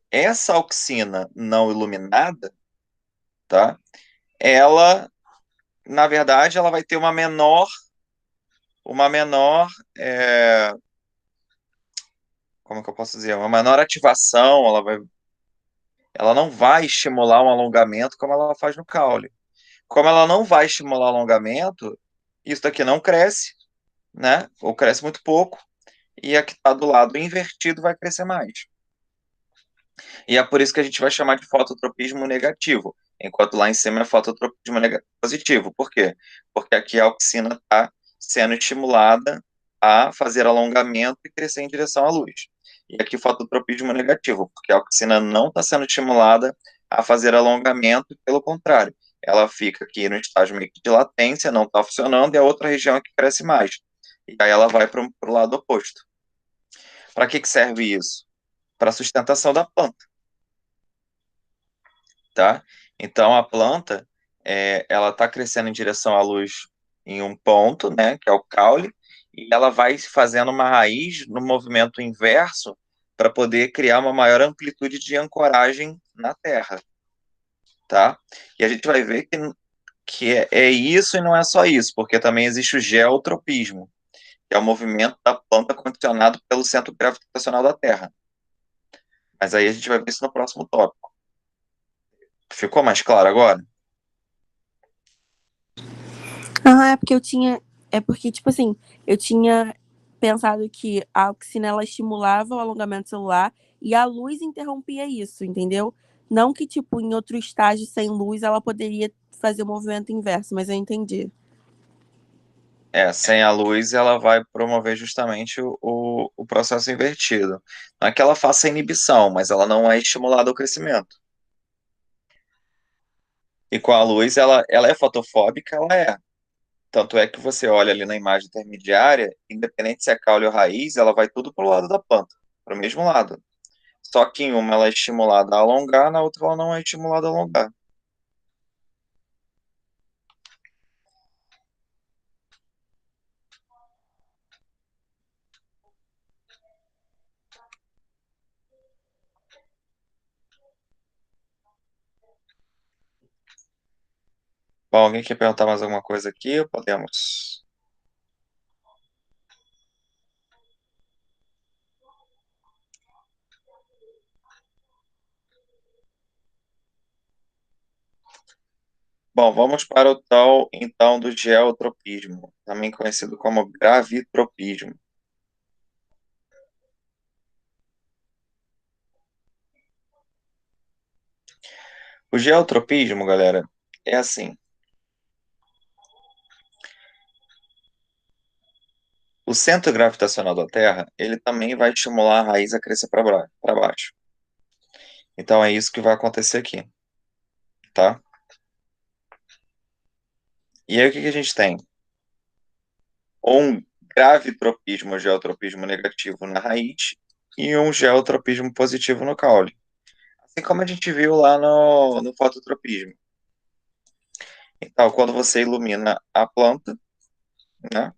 essa auxina não iluminada, tá? Ela, na verdade, ela vai ter uma menor, como que eu posso dizer, uma menor ativação, ela não vai estimular um alongamento como ela faz no caule. Como ela não vai estimular alongamento, isso daqui não cresce, né? Ou cresce muito pouco, e a que está do lado invertido vai crescer mais. E é por isso que a gente vai chamar de fototropismo negativo, enquanto lá em cima é fototropismo positivo. Por quê? Porque aqui a auxina está sendo estimulada a fazer alongamento e crescer em direção à luz. E aqui fototropismo negativo, porque a auxina não está sendo estimulada a fazer alongamento, pelo contrário, ela fica aqui no estágio meio que de latência, não está funcionando, e a outra região é que cresce mais. E aí ela vai para o lado oposto. Para que serve isso? Para a sustentação da planta. Tá? Então a planta, ela está crescendo em direção à luz em um ponto, né, que é o caule, e ela vai fazendo uma raiz no movimento inverso para poder criar uma maior amplitude de ancoragem na terra, tá? E a gente vai ver que é isso e não é só isso, porque também existe o geotropismo, que é o movimento da planta condicionado pelo centro gravitacional da Terra. Mas aí a gente vai ver isso no próximo tópico. Ficou mais claro agora? Ah, é porque eu tinha. É porque, tipo assim, eu tinha pensado que a auxina ela estimulava o alongamento celular e a luz interrompia isso, entendeu? Não que, tipo, em outro estágio sem luz ela poderia fazer o movimento inverso, mas eu entendi. Sem a luz, ela vai promover justamente o processo invertido. Não é que ela faça inibição, mas ela não é estimulada ao crescimento. E com a luz, ela é fotofóbica, ela é. Tanto é que você olha ali na imagem intermediária, independente se é caule ou raiz, ela vai tudo para o lado da planta, para o mesmo lado. Só que em uma ela é estimulada a alongar, na outra ela não é estimulada a alongar. Bom, alguém quer perguntar mais alguma coisa aqui? Podemos. Bom, vamos para o tal, então, do geotropismo, também conhecido como gravitropismo. O geotropismo, galera, é assim. O centro gravitacional da Terra, ele também vai estimular a raiz a crescer para baixo. Então é isso que vai acontecer aqui, tá? E aí o que a gente tem? Um gravitropismo ou geotropismo negativo na raiz e um geotropismo positivo no caule. Assim como a gente viu lá no fototropismo. Então, quando você ilumina a planta, né?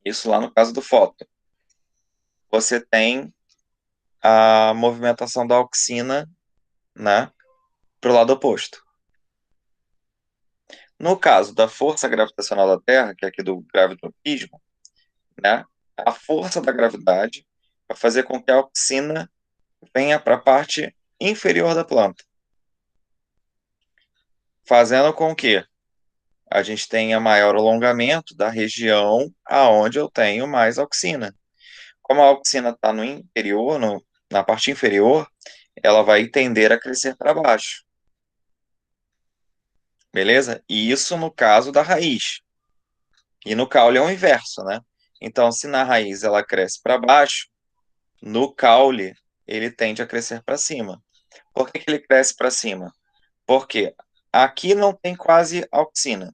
Isso lá no caso do foto. Você tem a movimentação da auxina, né? Para o lado oposto. No caso da força gravitacional da Terra, que é aqui do gravitropismo, né? A força da gravidade vai fazer com que a auxina venha para a parte inferior da planta, fazendo com que a gente tenha maior alongamento da região aonde eu tenho mais auxina. Como a auxina está no interior, na parte inferior, ela vai tender a crescer para baixo. Beleza? E isso no caso da raiz. E no caule é o inverso, né? Então, se na raiz ela cresce para baixo, no caule ele tende a crescer para cima. Por que que ele cresce para cima? Porque aqui não tem quase auxina,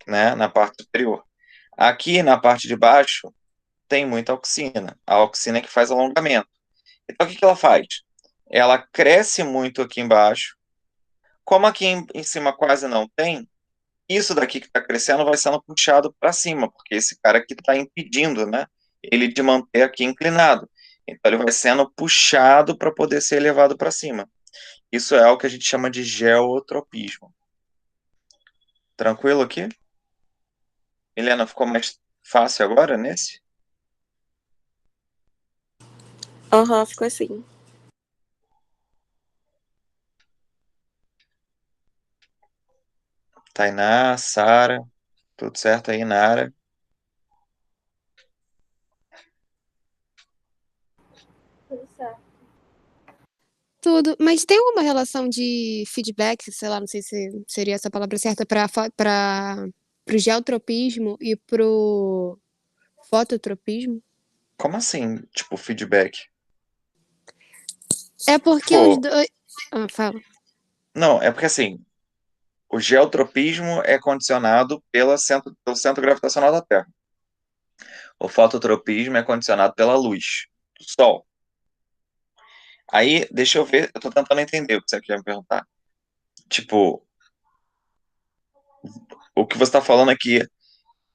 né? Na parte superior. Aqui na parte de baixo tem muita auxina. A auxina é que faz alongamento. Então, o que que ela faz? Ela cresce muito aqui embaixo. Como aqui em cima quase não tem, isso daqui que está crescendo vai sendo puxado para cima, porque esse cara aqui está impedindo, né, ele de manter aqui inclinado. Então ele vai sendo puxado para poder ser elevado para cima. Isso é o que a gente chama de geotropismo. Tranquilo aqui? Helena, ficou mais fácil agora nesse? Aham, ficou assim. Tainá, Sara, tudo certo aí, Nara? Tudo certo. Tudo. Mas tem alguma relação de feedback, sei lá, não sei se seria essa a palavra certa, para o geotropismo e pro fototropismo? Como assim, tipo, feedback? É porque os Pô, dois. Ah, fala. não, é porque assim, o geotropismo é condicionado pelo centro gravitacional da Terra. O fototropismo é condicionado pela luz do Sol. Aí, deixa eu ver, eu tô tentando entender o que você quer me perguntar. Tipo, o que você está falando é que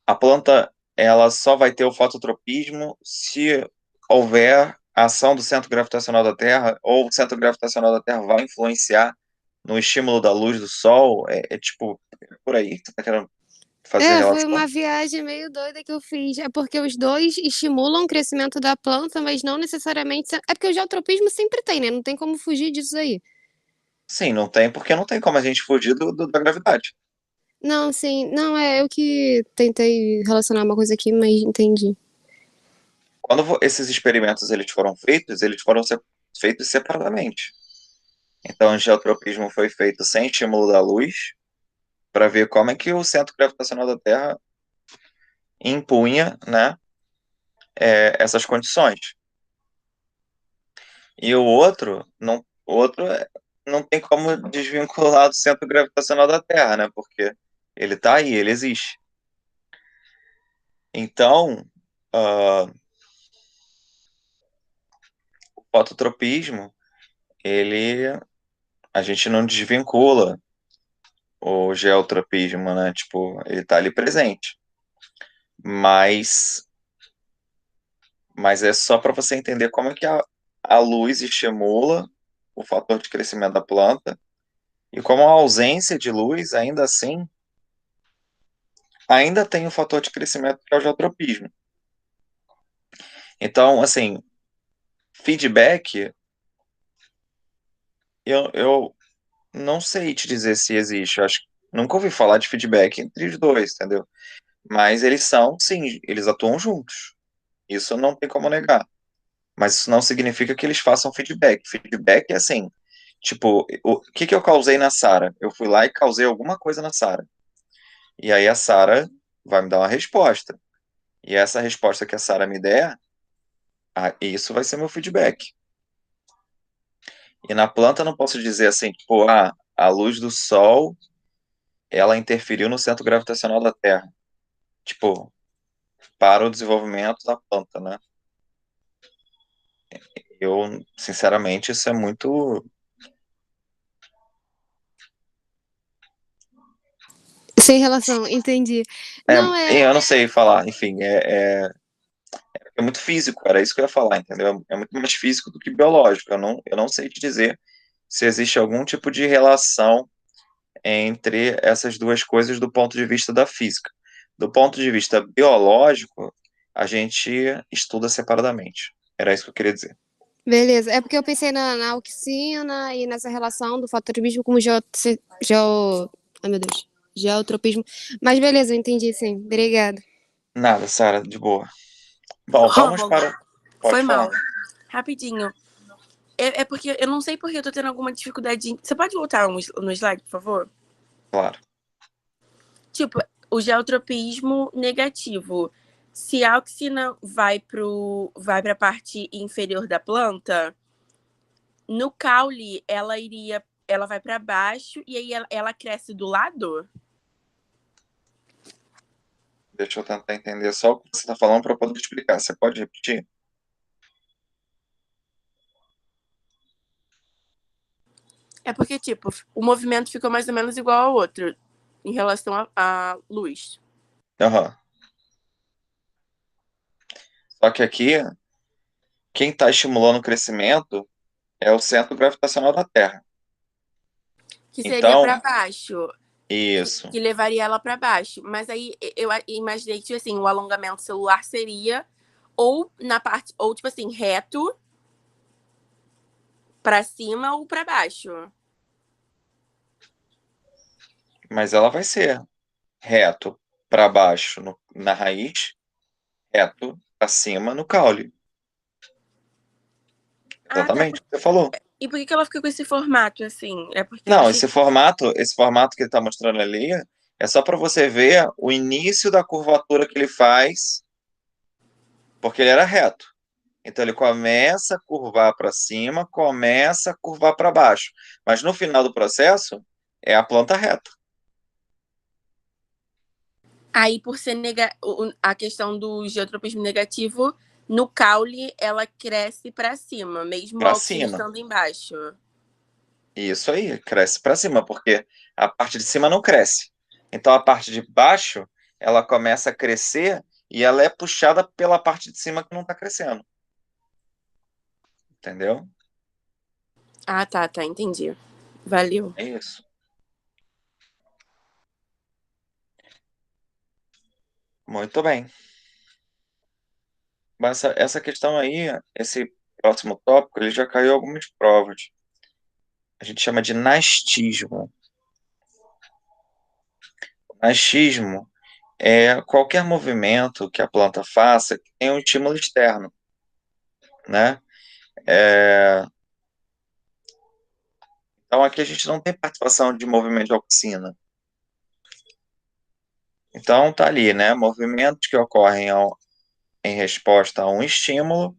a planta ela só vai ter o fototropismo se houver ação do centro gravitacional da Terra, ou o centro gravitacional da Terra vai influenciar no estímulo da luz do Sol. Tipo, por aí que você está querendo fazer É, foi relação? uma viagem meio doida que eu fiz. É porque os dois estimulam o crescimento da planta, mas não necessariamente. É porque o geotropismo sempre tem, né? Não tem como fugir disso aí. Sim, não tem, porque não tem como a gente fugir da gravidade. Não, sim. Não, é eu que tentei relacionar uma coisa aqui, mas entendi. Quando esses experimentos eles foram feitos separadamente. Então, o geotropismo foi feito sem estímulo da luz, para ver como é que o centro gravitacional da Terra impunha, né, essas condições. E o outro não tem como desvincular do centro gravitacional da Terra, né, porque ele está aí, ele existe. Então, uh, o fototropismo, a gente não desvincula o geotropismo, né, tipo, ele está ali presente. Mas é só para você entender como é que a luz estimula o fator de crescimento da planta e como a ausência de luz, ainda assim, ainda tem o fator de crescimento que é o geotropismo. Então, assim, feedback, eu não sei te dizer se existe. Eu acho que nunca ouvi falar de feedback entre os dois, entendeu? Mas eles são, sim, eles atuam juntos. Isso não tem como negar. Mas isso não significa que eles façam feedback. Feedback é assim, tipo, o que que eu causei na Sara? Eu fui lá e causei alguma coisa na Sara. E aí a Sara vai me dar uma resposta. E essa resposta que a Sara me der, isso vai ser meu feedback. E na planta eu não posso dizer assim, tipo, a luz do sol, ela interferiu no centro gravitacional da Terra. Tipo, para o desenvolvimento da planta, né? Eu, sinceramente, isso é muito. Sem relação, entendi. Não, Eu não sei falar, enfim, é muito físico, era isso que eu ia falar, entendeu? É muito mais físico do que biológico. Eu não sei te dizer se existe algum tipo de relação entre essas duas coisas do ponto de vista da física. Do ponto de vista biológico, a gente estuda separadamente. Era isso que eu queria dizer. beleza. É porque eu pensei na auxina e nessa relação do fototropismo com o Ai, meu Deus. geotropismo. Mas beleza, eu entendi sim. Obrigada. Nada, Sara, de boa. Bom, vamos Rômulo, para. Pode foi falar. mal. Rapidinho. É porque eu não sei porque eu tô tendo alguma dificuldade. Você pode voltar no slide, por favor? Claro. Tipo, o geotropismo negativo. Se a auxina vai pra parte inferior da planta, no caule ela vai para baixo e aí ela cresce do lado? Deixa eu tentar entender só o que você está falando para poder explicar. Você pode repetir? É porque, tipo, o movimento ficou mais ou menos igual ao outro em relação à luz. Aham. Só que aqui, quem está estimulando o crescimento é o centro gravitacional da Terra. Que seria Então, para baixo. isso. Que levaria ela para baixo. Mas aí eu imaginei que, assim, o alongamento celular seria ou na parte, ou tipo assim, reto para cima ou para baixo. Mas ela vai ser reto para baixo na raiz, reto para cima no caule. Ah, tá. Exatamente o que você falou. E por que ela fica com esse formato, assim? É porque eu Não, achei. esse formato que ele está mostrando ali é só para você ver o início da curvatura que ele faz, porque ele era reto. Então ele começa a curvar para cima, começa a curvar para baixo. Mas no final do processo é a planta reta. Aí, por ser a questão do geotropismo negativo, no caule ela cresce para cima, mesmo a Para auxina cima. estando embaixo. Isso aí, cresce para cima, porque a parte de cima não cresce. Então a parte de baixo, ela começa a crescer e ela é puxada pela parte de cima que não está crescendo. Entendeu? Ah, tá, entendi. Valeu. É isso. Muito bem. Mas essa questão aí, esse próximo tópico, ele já caiu em algumas provas. A gente chama de nastismo. Nastismo é qualquer movimento que a planta faça que tenha um estímulo externo, né? Então aqui a gente não tem participação de movimento de auxina. Então tá ali, né? Movimentos que ocorrem em resposta a um estímulo,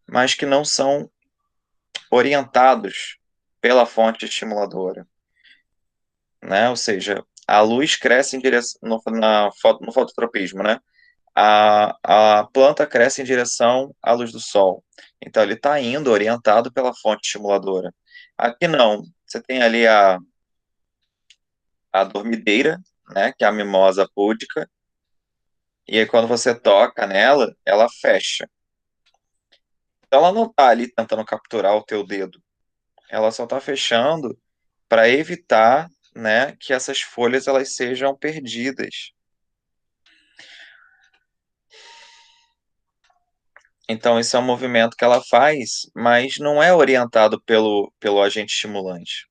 mas que não são orientados pela fonte estimuladora, né? Ou seja, a luz cresce em direção no fototropismo, né? A planta cresce em direção à luz do sol. Então ele está indo orientado pela fonte estimuladora. Aqui não. Você tem ali a dormideira, né? Que é a mimosa púdica. E aí quando você toca nela, ela fecha. Então ela não está ali tentando capturar o teu dedo. Ela só está fechando para evitar, né, que essas folhas elas sejam perdidas. Então, esse é um movimento que ela faz, mas não é orientado pelo agente estimulante.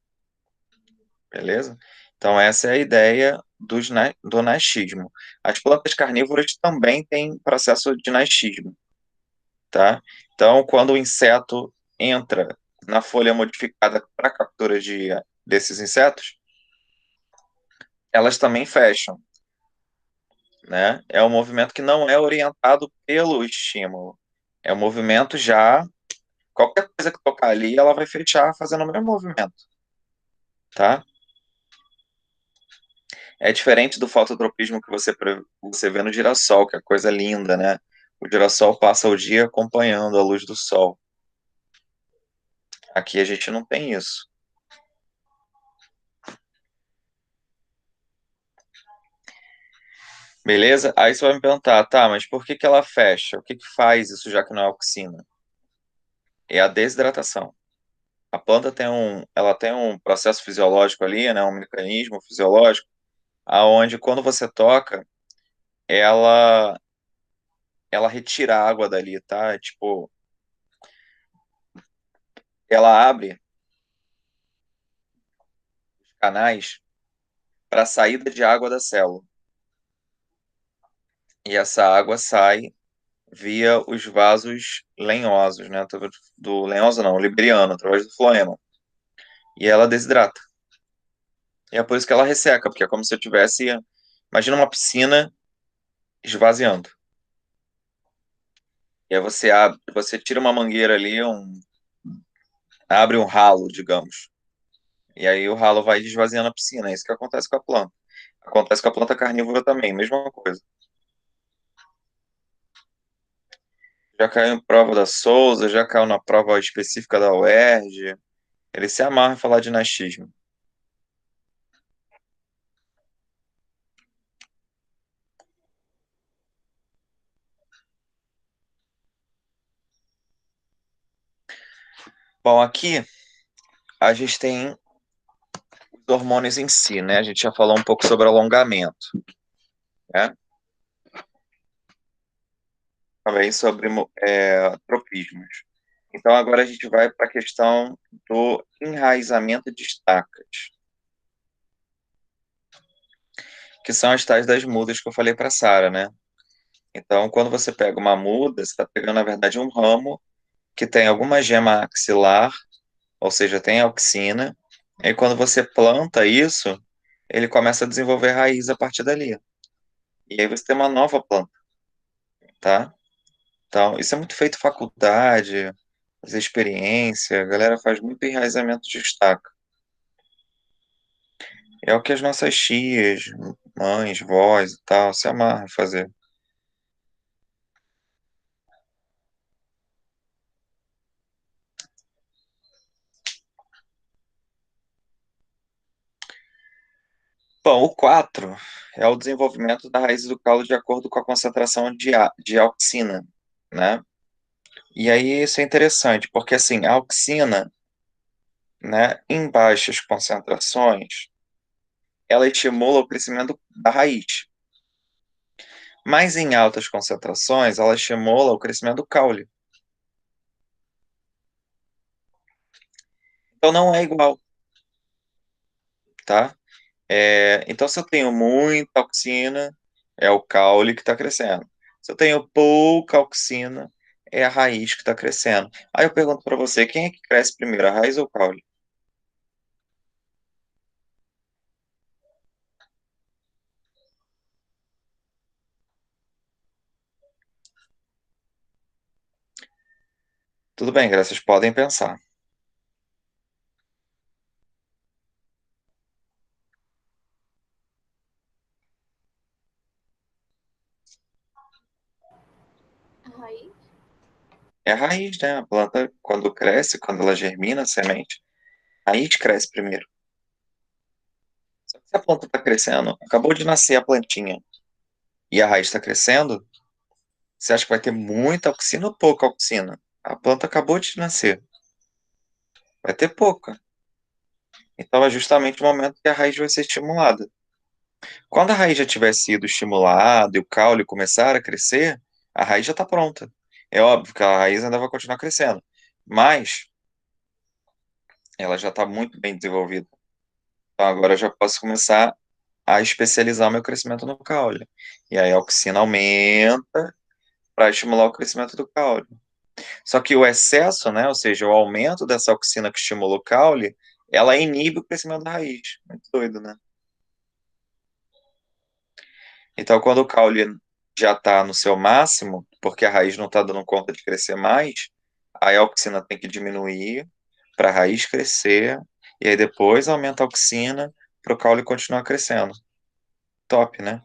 Beleza? Então, essa é a ideia do nastismo. As plantas carnívoras também têm processo de nastismo, tá? Então, quando o inseto entra na folha modificada para captura desses insetos, elas também fecham, né? É um movimento que não é orientado pelo estímulo. É um movimento já. Qualquer coisa que tocar ali, ela vai fechar fazendo o mesmo movimento, tá? É diferente do fototropismo que você vê no girassol, que é coisa linda, né? O girassol passa o dia acompanhando a luz do sol. Aqui a gente não tem isso. Beleza? Aí você vai me perguntar, tá, mas por que ela fecha? O que faz isso já que não é auxina? É a desidratação. A planta ela tem um processo fisiológico ali, né, um mecanismo fisiológico, aonde quando você toca, ela ela retira a água dali, tá? Tipo, ela abre os canais para a saída de água da célula. E essa água sai via os vasos lenhosos, né? Do lenhoso não, libriano, através do floema. E ela desidrata. E é por isso que ela resseca, porque é como se eu tivesse, imagina uma piscina esvaziando. E aí você tira uma mangueira ali, abre um ralo, digamos. E aí o ralo vai esvaziando a piscina. É isso que acontece com a planta. Acontece com a planta carnívora também, mesma coisa. Já caiu em prova da Souza, já caiu na prova específica da UERJ. Ele se amarra em falar de nascismo. Bom, aqui a gente tem os hormônios em si, né? A gente já falou um pouco sobre alongamento, né? Também sobre tropismos. Então agora a gente vai para a questão do enraizamento de estacas, que são as tais das mudas que eu falei para a Sara, né? Então, quando você pega uma muda, você está pegando, na verdade, um ramo que tem alguma gema axilar, ou seja, tem auxina, e quando você planta isso, ele começa a desenvolver raiz a partir dali. E aí você tem uma nova planta, tá? Então, isso é muito feito em faculdade, fazer experiência, a galera faz muito enraizamento de estaca. É o que as nossas tias, mães, vós e tal, se amarram a fazer. Bom, o 4 é o desenvolvimento da raiz do caule de acordo com a concentração de auxina, né? E aí isso é interessante, porque assim, a auxina, né, em baixas concentrações, ela estimula o crescimento da raiz. Mas em altas concentrações, ela estimula o crescimento do caule. Então não é igual, tá? Então se eu tenho muita auxina, é o caule que está crescendo. Se eu tenho pouca auxina, é a raiz que está crescendo. Aí eu pergunto para você, quem é que cresce primeiro, a raiz ou o caule? Tudo bem, Graças, podem pensar. Aí, É a raiz, né? A planta, quando cresce, quando ela germina a semente, a raiz cresce primeiro. Só que se a planta está crescendo, acabou de nascer a plantinha, e a raiz está crescendo, você acha que vai ter muita auxina ou pouca auxina? A planta acabou de nascer, vai ter pouca. Então é justamente o momento que a raiz vai ser estimulada. Quando a raiz já tiver sido estimulada e o caule começar a crescer, a raiz já está pronta. É óbvio que a raiz ainda vai continuar crescendo, mas ela já está muito bem desenvolvida. Então agora eu já posso começar a especializar o meu crescimento no caule. E aí a auxina aumenta para estimular o crescimento do caule. Só que o excesso, né, ou seja, o aumento dessa auxina que estimula o caule, ela inibe o crescimento da raiz. Muito doido, né? Então, quando o caule já está no seu máximo, porque a raiz não está dando conta de crescer mais, aí a auxina tem que diminuir para a raiz crescer, e aí depois aumenta a auxina para o caule continuar crescendo. Top, né?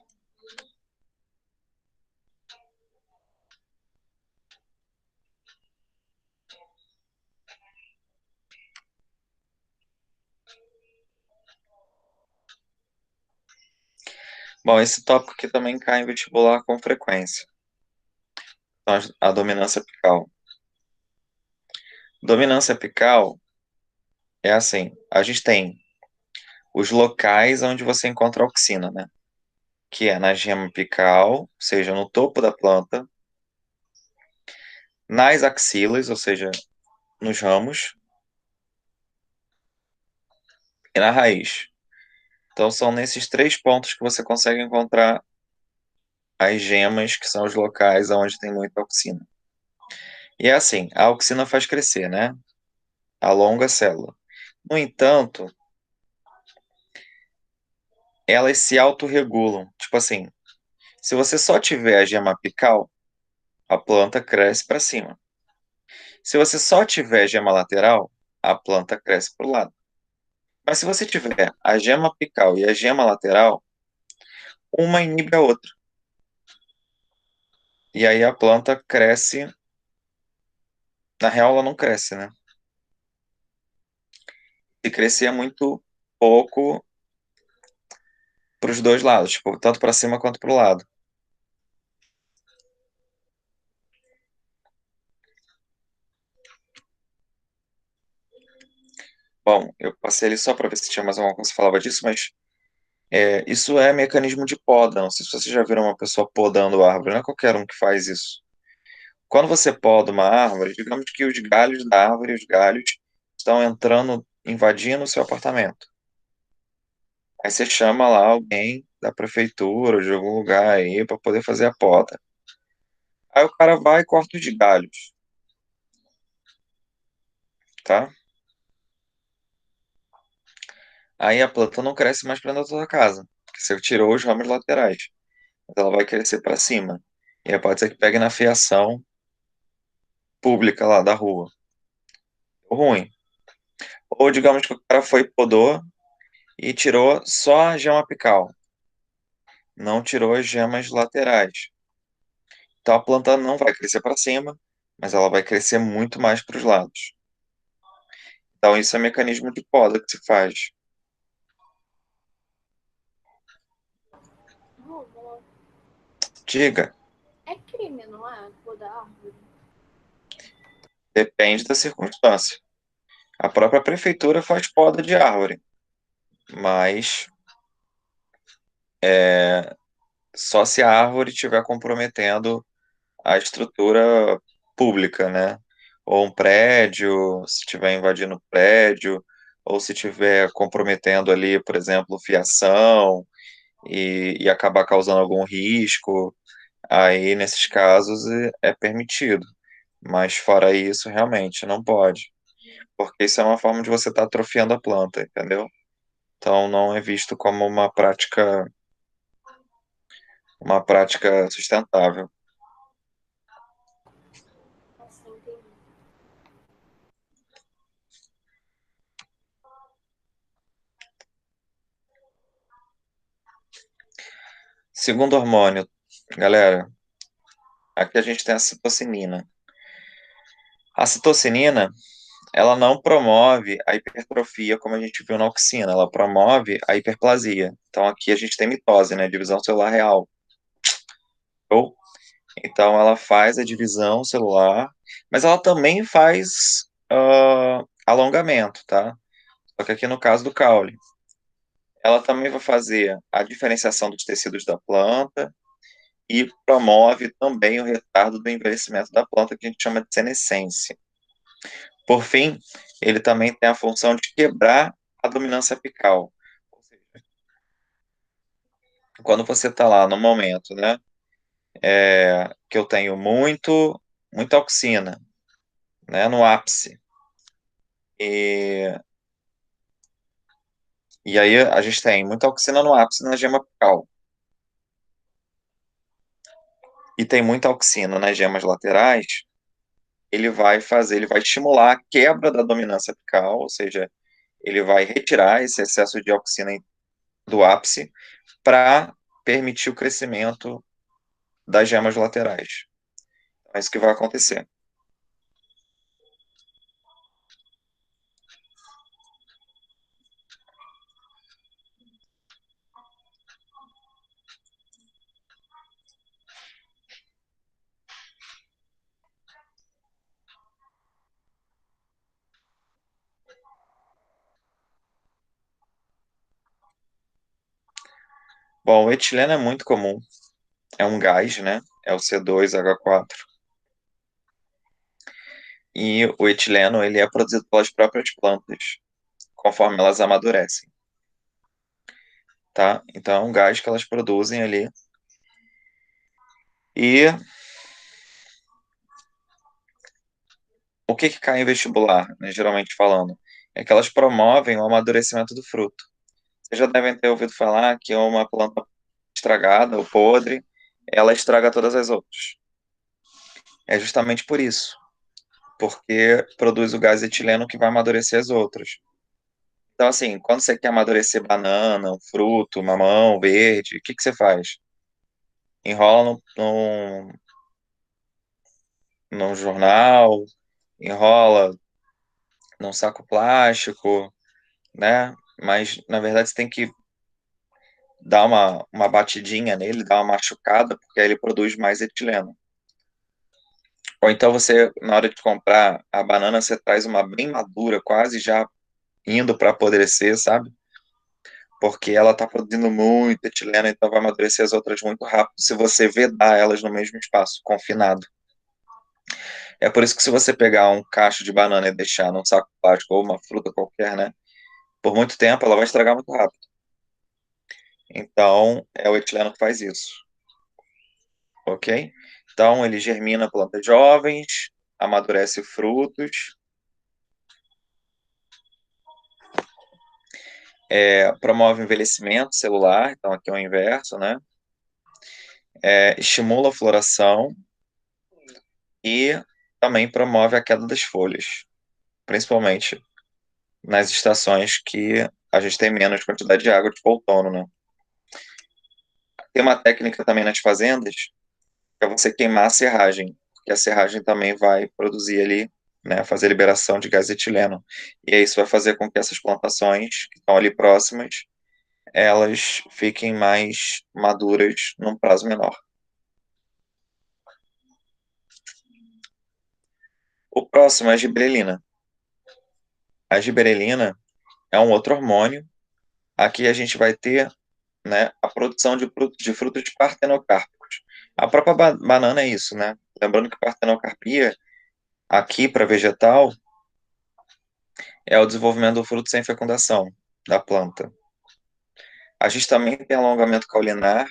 Bom, esse tópico aqui também cai em vestibular com frequência. Então, a dominância apical. Dominância apical é assim, a gente tem os locais onde você encontra a auxina, né? Que é na gema apical, ou seja, no topo da planta, nas axilas, ou seja, nos ramos, e na raiz. Então são nesses 3 pontos que você consegue encontrar as gemas, que são os locais onde tem muita auxina. E é assim, a auxina faz crescer, né? Alonga a célula. No entanto, elas se autorregulam. Tipo assim, se você só tiver a gema apical, a planta cresce para cima. Se você só tiver gema lateral, a planta cresce para o lado. Mas se você tiver a gema apical e a gema lateral, uma inibe a outra. E aí a planta cresce. Na real, ela não cresce, né? Se crescer é muito pouco para os dois lados, tipo, tanto para cima quanto para o lado. Bom, eu passei ali só para ver se tinha mais alguma coisa que falava disso, mas isso é mecanismo de poda. Não sei se vocês já viram uma pessoa podando árvore, não é qualquer um que faz isso. Quando você poda uma árvore, digamos que os galhos da árvore, os galhos estão entrando, invadindo o seu apartamento. Aí você chama lá alguém da prefeitura ou de algum lugar aí para poder fazer a poda. Aí o cara vai e corta os galhos, tá? Aí a planta não cresce mais para dentro da sua casa, porque você tirou os ramos laterais. Mas ela vai crescer para cima. E aí pode ser que pegue na fiação pública lá da rua. Ruim. Ou digamos que o cara foi e podou e tirou só a gema apical, não tirou as gemas laterais. Então a planta não vai crescer para cima, mas ela vai crescer muito mais para os lados. Então isso é mecanismo de poda que se faz. Rômulo, Diga, é crime, não é? Podar árvore. depende da circunstância. A própria prefeitura faz poda de árvore, mas só se a árvore estiver comprometendo a estrutura pública, né? Ou um prédio, se estiver invadindo o prédio, ou se estiver comprometendo ali, por exemplo, fiação e acabar causando algum risco, aí nesses casos é permitido. Mas fora isso, realmente não pode, porque isso é uma forma de você estar atrofiando a planta, entendeu? Então não é visto como uma prática sustentável. Assim, entendi. Segundo hormônio, galera, aqui a gente tem a citocinina. A citocinina, ela não promove a hipertrofia como a gente viu na auxina, ela promove a hiperplasia. Então aqui a gente tem mitose, né, divisão celular real. Ou então ela faz a divisão celular, mas ela também faz alongamento, tá? Só que aqui no caso do caule, ela também vai fazer a diferenciação dos tecidos da planta e promove também o retardo do envelhecimento da planta, que a gente chama de senescência. Por fim, ele também tem a função de quebrar a dominância apical. Ou seja, quando você está lá no momento, né, que eu tenho muita auxina, né, no ápice, e, e aí a gente tem muita auxina no ápice na gema apical, e tem muita auxina nas gemas laterais, ele vai estimular a quebra da dominância apical, ou seja, ele vai retirar esse excesso de auxina do ápice para permitir o crescimento das gemas laterais. É isso que vai acontecer. Bom, o etileno é muito comum. É um gás, né? É o C2H4. E o etileno, ele é produzido pelas próprias plantas, conforme elas amadurecem. tá? Então é um gás que elas produzem ali. E o que cai em vestibular, né, geralmente falando? É que elas promovem o amadurecimento do fruto. Vocês já devem ter ouvido falar que uma planta estragada ou podre, ela estraga todas as outras. É justamente por isso, porque produz o gás etileno que vai amadurecer as outras. Então, assim, quando você quer amadurecer banana, um fruto, mamão, verde, o que você faz? Enrola num jornal, enrola num saco plástico, né? Mas, na verdade, você tem que dar uma batidinha nele, dar uma machucada, porque aí ele produz mais etileno. Ou então você, na hora de comprar a banana, você traz uma bem madura, quase já indo para apodrecer, sabe? Porque ela está produzindo muito etileno, então vai amadurecer as outras muito rápido se você vedar elas no mesmo espaço, confinado. É por isso que se você pegar um cacho de banana e deixar num saco plástico ou uma fruta qualquer, né? Por muito tempo ela vai estragar muito rápido. Então, é o etileno que faz isso, ok? Então, ele germina plantas jovens, amadurece frutos, promove envelhecimento celular, então aqui é o inverso, né? Estimula a floração e também promove a queda das folhas, principalmente nas estações que a gente tem menos quantidade de água, tipo outono, né? Tem uma técnica também nas fazendas, que é você queimar a serragem, porque a serragem também vai produzir ali, né, fazer liberação de gás etileno. E aí isso vai fazer com que essas plantações que estão ali próximas, elas fiquem mais maduras num prazo menor. O próximo é a gibberelina. A gibberelina é um outro hormônio. Aqui a gente vai ter, né, a produção de frutos partenocárpicos. A própria banana é isso, né? Lembrando que partenocarpia, aqui para vegetal, é o desenvolvimento do fruto sem fecundação da planta. A gente também tem alongamento caulinar,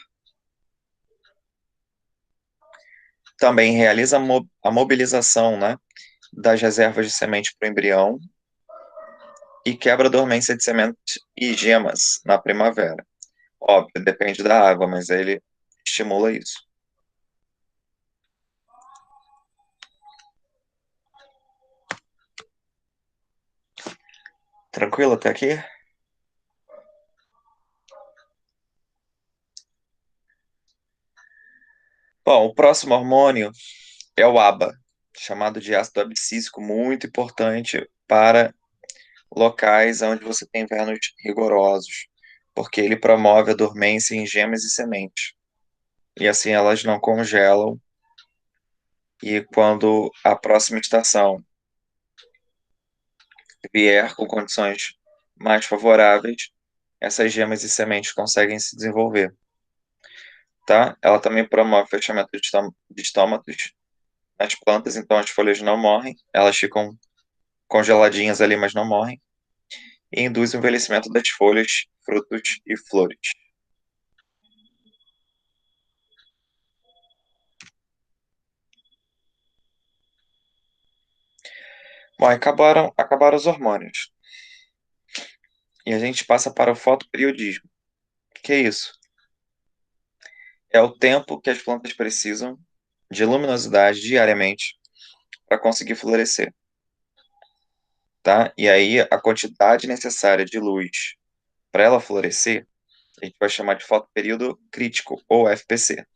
também realiza a mobilização, né, das reservas de semente para o embrião e quebra a dormência de sementes e gemas na primavera. Óbvio, depende da água, mas ele estimula isso. Tranquilo até aqui? Bom, o próximo hormônio é o ABA, chamado de ácido abscísico, muito importante para locais onde você tem invernos rigorosos, porque ele promove a dormência em gemas e sementes. E assim elas não congelam, e quando a próxima estação vier com condições mais favoráveis, essas gemas e sementes conseguem se desenvolver, tá? Ela também promove o fechamento de estômatos nas plantas, então as folhas não morrem, elas ficam congeladinhas ali, mas não morrem, e induz o envelhecimento das folhas, frutos e flores. Bom, acabaram os hormônios. E a gente passa para o fotoperiodismo. O que é isso? É o tempo que as plantas precisam de luminosidade diariamente para conseguir florescer, tá? E aí a quantidade necessária de luz para ela florescer, a gente vai chamar de fotoperíodo crítico ou FPC.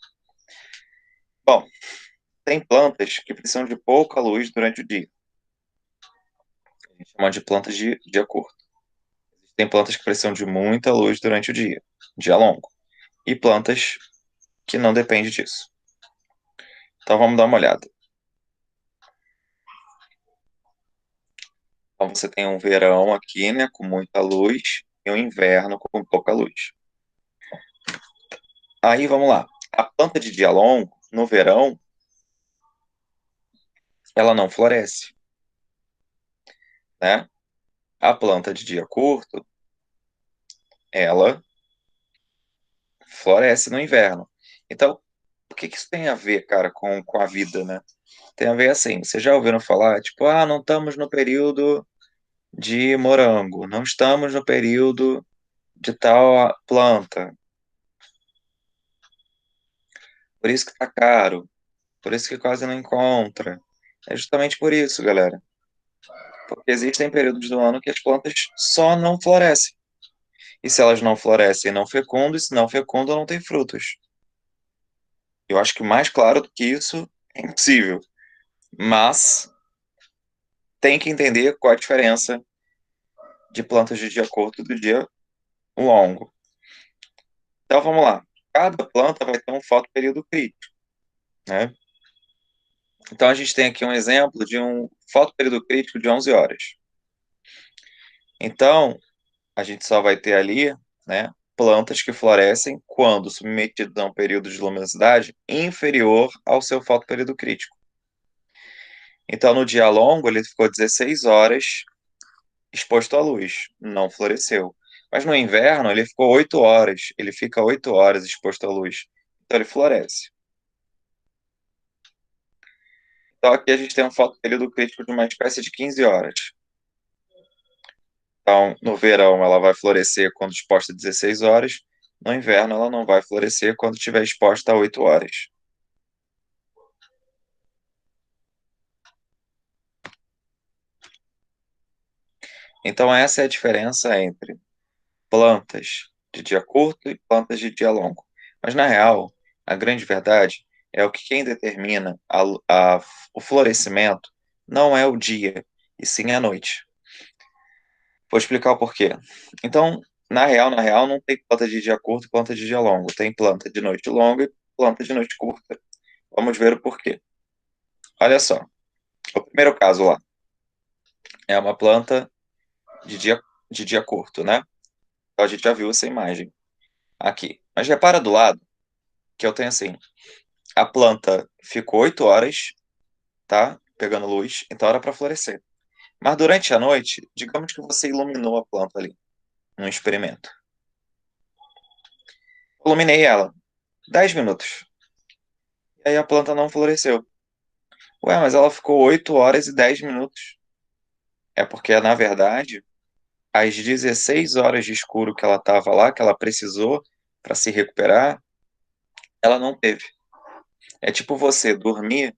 Bom, tem plantas que precisam de pouca luz durante o dia. A gente chama de plantas de dia curto. Tem plantas que precisam de muita luz durante o dia longo. E plantas que não dependem disso. Então vamos dar uma olhada. Então você tem um verão aqui, né, com muita luz, e um inverno com pouca luz. Aí vamos lá. A planta de dia longo, no verão, ela não floresce, né? A planta de dia curto, ela floresce no inverno. Então, o que isso tem a ver, cara, com a vida, né? Tem a ver assim, vocês já ouviram falar, tipo, não estamos no período de morango, não estamos no período de tal planta, por isso que tá caro, por isso que quase não encontra. É justamente por isso, galera. Porque existem períodos do ano que as plantas só não florescem. E se elas não florescem, não fecundam, e se não fecundam, não tem frutos. Eu acho que mais claro do que isso é impossível. Mas tem que entender qual a diferença de plantas de dia curto e do dia longo. Então vamos lá. Cada planta vai ter um fotoperíodo crítico, né? Então a gente tem aqui um exemplo de um fotoperíodo crítico de 11 horas. Então a gente só vai ter ali, né, plantas que florescem quando submetidas a um período de luminosidade inferior ao seu fotoperíodo crítico. Então no dia longo ele ficou 16 horas exposto à luz, não floresceu. Mas no inverno ele ficou 8 horas, ele fica 8 horas exposto à luz. Então ele floresce. Então aqui a gente tem um fotoperíodo crítico de uma espécie de 15 horas. Então, no verão ela vai florescer quando exposta a 16 horas, no inverno ela não vai florescer quando estiver exposta a 8 horas. Então essa é a diferença entre plantas de dia curto e plantas de dia longo. Mas na real, a grande verdade é o que quem determina o florescimento não é o dia, e sim a noite. Vou explicar o porquê. Então, na real, não tem planta de dia curto e planta de dia longo. Tem planta de noite longa e planta de noite curta. Vamos ver o porquê. Olha só, o primeiro caso lá é uma planta de dia curto, né? Então, a gente já viu essa imagem aqui. Mas repara do lado que eu tenho assim, a planta ficou 8 horas, tá? Pegando luz, então era para florescer. Mas durante a noite, digamos que você iluminou a planta ali, num experimento. Iluminei ela, 10 minutos. E aí a planta não floresceu. Ué, mas ela ficou 8 horas e 10 minutos. É porque, na verdade, as 16 horas de escuro que ela estava lá, que ela precisou para se recuperar, ela não teve. É tipo você dormir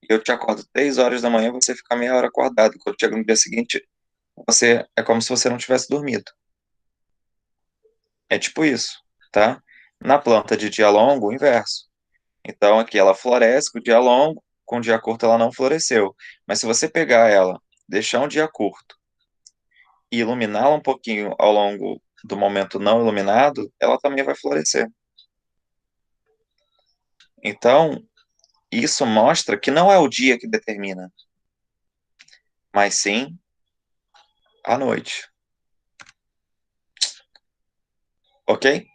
e eu te acordo 3 horas da manhã, você fica meia hora acordado. Quando chega no dia seguinte, você é como se você não tivesse dormido. É tipo isso, tá? Na planta de dia longo, o inverso. Então aqui ela floresce com o dia longo, com o dia curto ela não floresceu. Mas se você pegar ela, deixar um dia curto e iluminá-la um pouquinho ao longo do momento não iluminado, ela também vai florescer. Então, isso mostra que não é o dia que determina, mas sim a noite. Ok?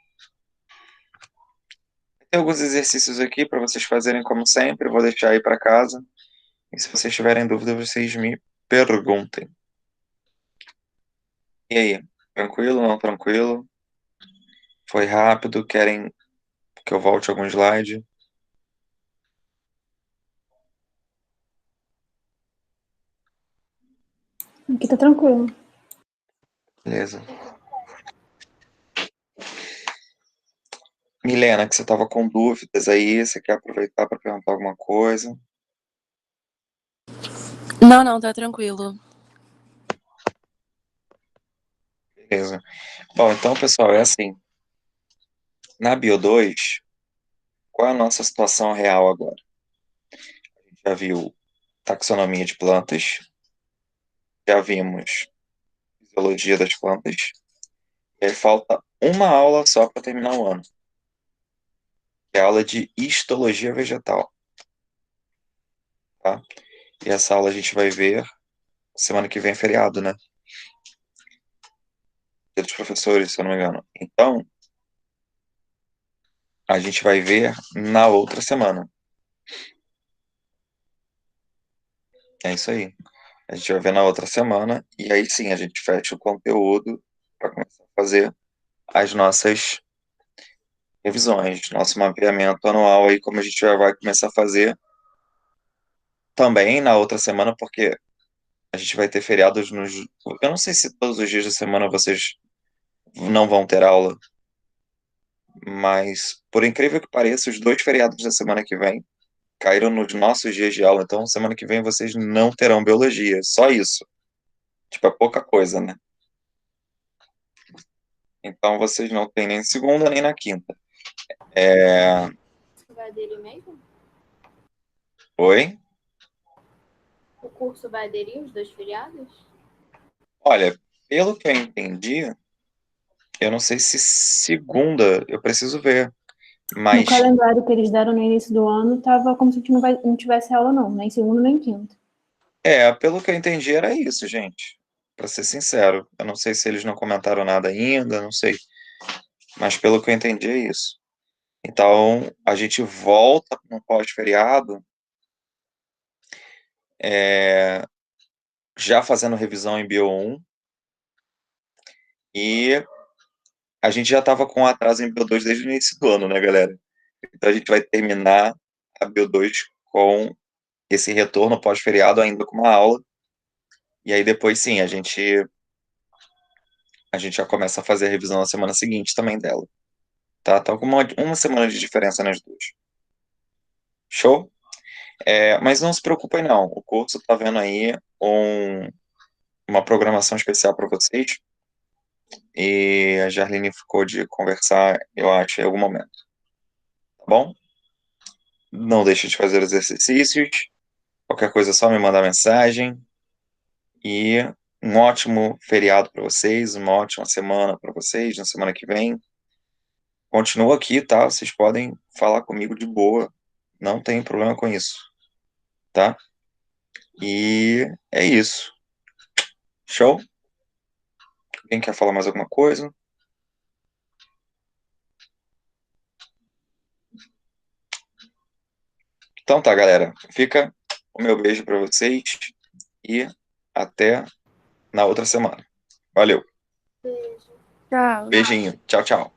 Tem alguns exercícios aqui para vocês fazerem como sempre. Eu vou deixar aí para casa. E se vocês tiverem dúvida, vocês me perguntem. E aí? Tranquilo? Não tranquilo? Foi rápido? Querem que eu volte algum slide? Aqui tá tranquilo. Beleza. Milena, que você estava com dúvidas aí, você quer aproveitar para perguntar alguma coisa? Não, tá tranquilo. Beleza. Bom, então, pessoal, é assim. Na Bio2, qual é a nossa situação real agora? A gente já viu taxonomia de plantas, já vimos fisiologia das plantas, e aí falta uma aula só para terminar o ano, que é a aula de histologia vegetal, tá? E essa aula a gente vai ver semana que vem é feriado, né? Dia dos professores, se eu não me engano. Então, a gente vai ver na outra semana. É isso aí. A gente vai ver na outra semana e aí sim a gente fecha o conteúdo para começar a fazer as nossas revisões, nosso mapeamento anual aí, como a gente já vai começar a fazer também na outra semana, porque a gente vai ter feriados nos. Eu não sei se todos os dias da semana vocês não vão ter aula, mas por incrível que pareça, os 2 feriados da semana que vem caíram nos nossos dias de aula, então semana que vem vocês não terão biologia, só isso. Tipo, é pouca coisa, né? Então vocês não têm nem segunda nem na quinta. Você vai aderir mesmo? Oi? O curso vai aderir os 2 feriados? Olha, pelo que eu entendi, eu não sei se segunda, eu preciso ver, No mas calendário que eles deram no início do ano, tava como se a gente não tivesse aula, não. Nem segunda, nem quinta. pelo que eu entendi era isso, gente. Pra ser sincero, eu não sei se eles não comentaram nada ainda, não sei, mas pelo que eu entendi é isso. Então, a gente volta no pós-feriado, já fazendo revisão em Bio 1, e a gente já estava com atraso em Bio 2 desde o início do ano, né, galera? Então a gente vai terminar a Bio 2 com esse retorno pós-feriado ainda com uma aula, e aí depois sim, a gente já começa a fazer a revisão na semana seguinte também dela. Tá? Tá com uma semana de diferença nas duas. Show? Mas não se preocupem não, o curso tá vendo aí uma programação especial para vocês, e a Jarline ficou de conversar, eu acho, em algum momento. Tá bom? Não deixe de fazer os exercícios, qualquer coisa é só me mandar mensagem, e um ótimo feriado para vocês, uma ótima semana para vocês, na semana que vem. Continuo aqui, tá? Vocês podem falar comigo de boa, não tem problema com isso, tá? E é isso. Show? Alguém quer falar mais alguma coisa? Então tá, galera. Fica o meu beijo para vocês e até na outra semana. Valeu. Beijo. Tchau. Beijinho. Tchau, tchau.